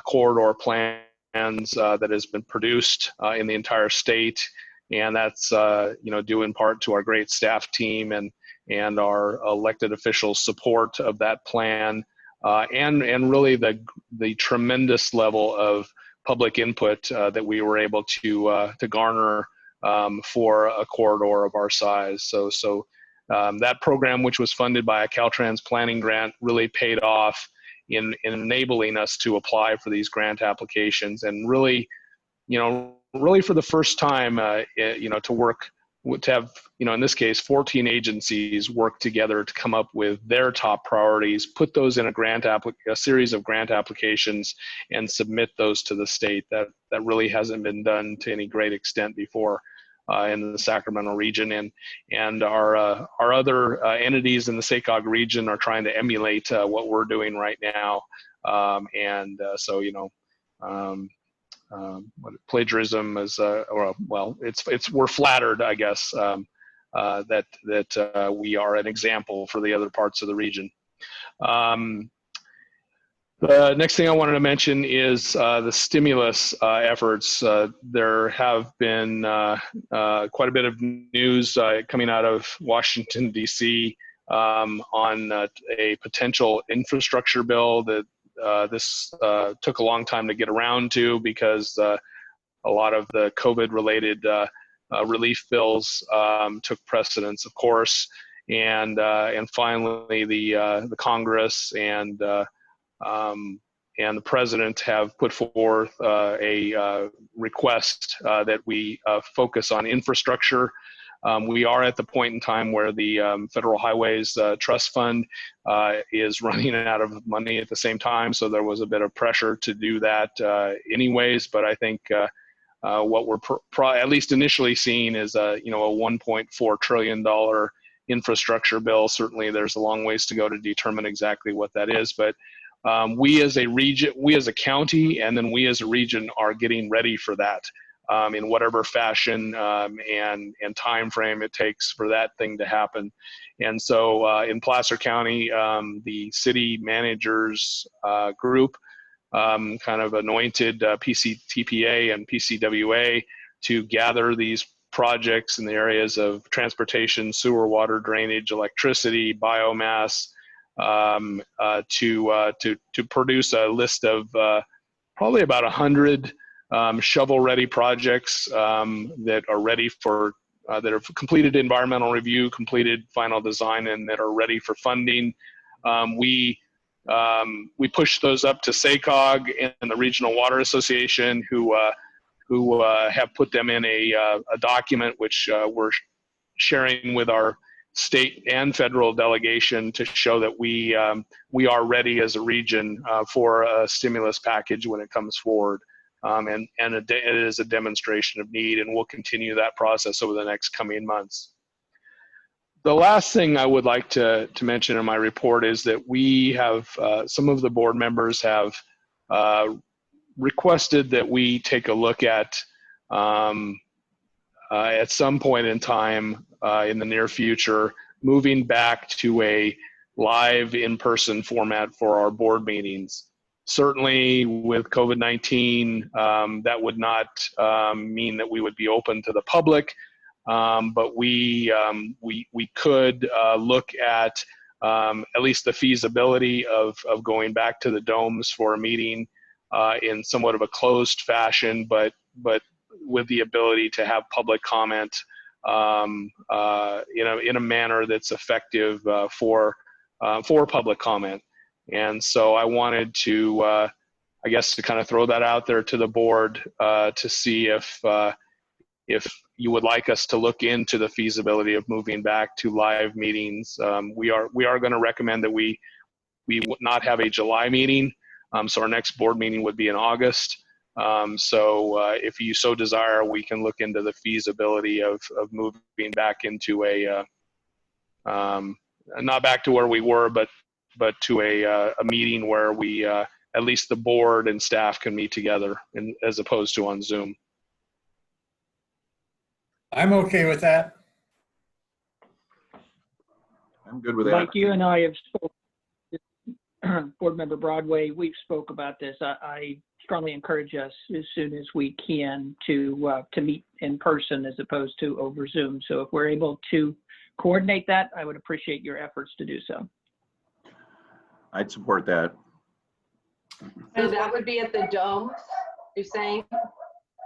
corridor plans that has been produced in the entire state. And that's due in part to our great staff team and our elected officials' support of that plan, and really the tremendous level of public input that we were able to garner for a corridor of our size. So that program, which was funded by a Caltrans planning grant, really paid off in enabling us to apply for these grant applications, and really for the first time, to have, in this case, 14 agencies work together to come up with their top priorities, put those in a series of grant applications, and submit those to the state. That really hasn't been done to any great extent before in the Sacramento region, and our other entities in the SACOG region are trying to emulate what we're doing right now, plagiarism is, we're flattered, I guess, that we are an example for the other parts of the region. The next thing I wanted to mention is the stimulus efforts. There have been quite a bit of news coming out of Washington, D.C. On a potential infrastructure bill that this took a long time to get around to, because a lot of the COVID-related relief bills took precedence, of course, and finally the Congress and the President have put forth a request that we focus on infrastructure We are at the point in time where the Federal Highways Trust Fund is running out of money at the same time, so there was a bit of pressure to do that anyways. But I think what we're at least initially seeing is a $1.4 trillion infrastructure bill. Certainly, there's a long ways to go to determine exactly what that is, but we as a region, we as a county, and then we as a region are getting ready for that. In whatever fashion and time frame it takes for that thing to happen. And so in Placer County, the city managers group kind of anointed PCTPA and PCWA to gather these projects in the areas of transportation, sewer, water, drainage, electricity, biomass, to produce a list of probably about 100 shovel-ready projects that are ready for that have completed environmental review, completed final design, and that are ready for funding. We pushed those up to SACOG and the Regional Water Association, who have put them in a document which we're sharing with our state and federal delegation to show that we are ready as a region for a stimulus package when it comes forward. And it is a demonstration of need, and we'll continue that process over the next coming months. The last thing I would like to mention in my report is that we have, some of the board members have requested that we take a look at some point in time in the near future, moving back to a live in-person format for our board meetings. Certainly with COVID-19, that would not mean that we would be open to the public, but we could look at least the feasibility of going back to the domes for a meeting in somewhat of a closed fashion, but with the ability to have public comment in a manner that's effective for public comment. And so I wanted to, I guess, to kind of throw that out there to the board to see if you would like us to look into the feasibility of moving back to live meetings. We are going to recommend that we would not have a July meeting, so our next board meeting would be in August. So if you so desire, we can look into the feasibility of moving back into a not back to where we were, but to a meeting where we, at least the board and staff can meet together as opposed to on Zoom. I'm okay with that. I'm good with that. Mike, you and I have spoken, Board Member Broadway, we've spoke about this. I strongly encourage us as soon as we can to meet in person as opposed to over Zoom. So if we're able to coordinate that, I would appreciate your efforts to do so. I'd support that. So that would be at the domes, you're saying?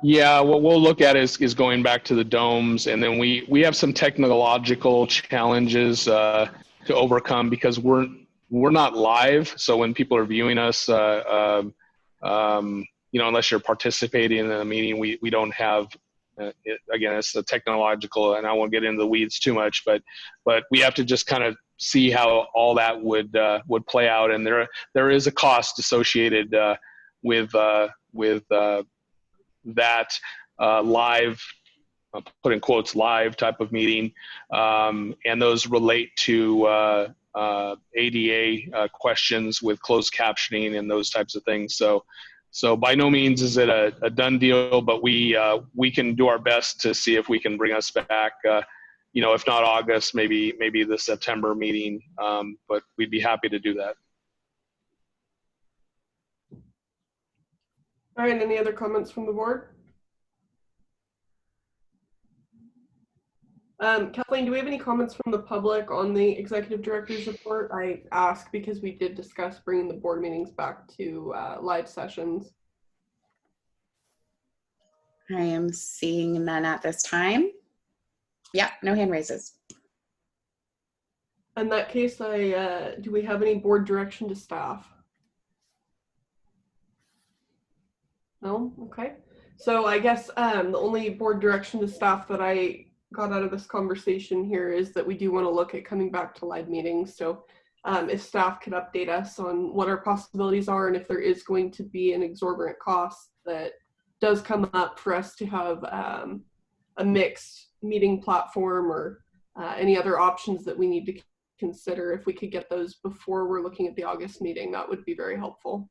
Yeah, what we'll look at is going back to the domes, and then we have some technological challenges to overcome because we're not live. So when people are viewing us, unless you're participating in a meeting, we don't have. Again, it's the technological, and I won't get into the weeds too much, but we have to just kind of see how all that would play out, and there is a cost associated with that live, put in quotes, live type of meeting, and those relate to ADA questions with closed captioning and those types of things. So by no means is it a done deal, but we can do our best to see if we can bring us back. If not August, maybe the September meeting, but we'd be happy to do that. All right, any other comments from the board? Kathleen, do we have any comments from the public on the executive director's report? I ask because we did discuss bringing the board meetings back to live sessions. I am seeing none at this time. Yeah, no hand raises. In that case, do we have any board direction to staff? No? Okay. So I guess the only board direction to staff that I got out of this conversation here is that we do want to look at coming back to live meetings. So if staff could update us on what our possibilities are and if there is going to be an exorbitant cost that does come up for us to have a mixed meeting platform or any other options that we need to consider, if we could get those before we're looking at the August meeting, that would be very helpful.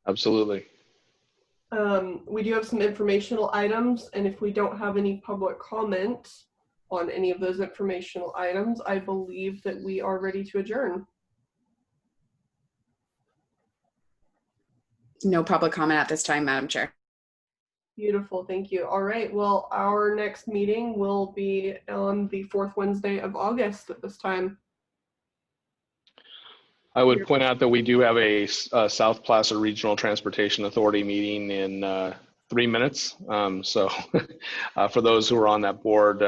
Absolutely. We do have some informational items, and if we don't have any public comment on any of those informational items, I believe that we are ready to adjourn. No public comment at this time, Madam Chair. Beautiful, thank you. All right, well, our next meeting will be on the 4th Wednesday of August at this time. I would point out that we do have a South Placer Regional Transportation Authority meeting in 3 minutes. So for those who are on that board,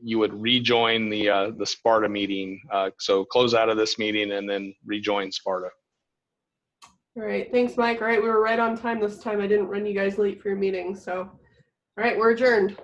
you would rejoin the Sparta meeting. So close out of this meeting and then rejoin Sparta. All right, thanks, Mike. All right, we were right on time this time. I didn't run you guys late for your meeting. So, all right, we're adjourned.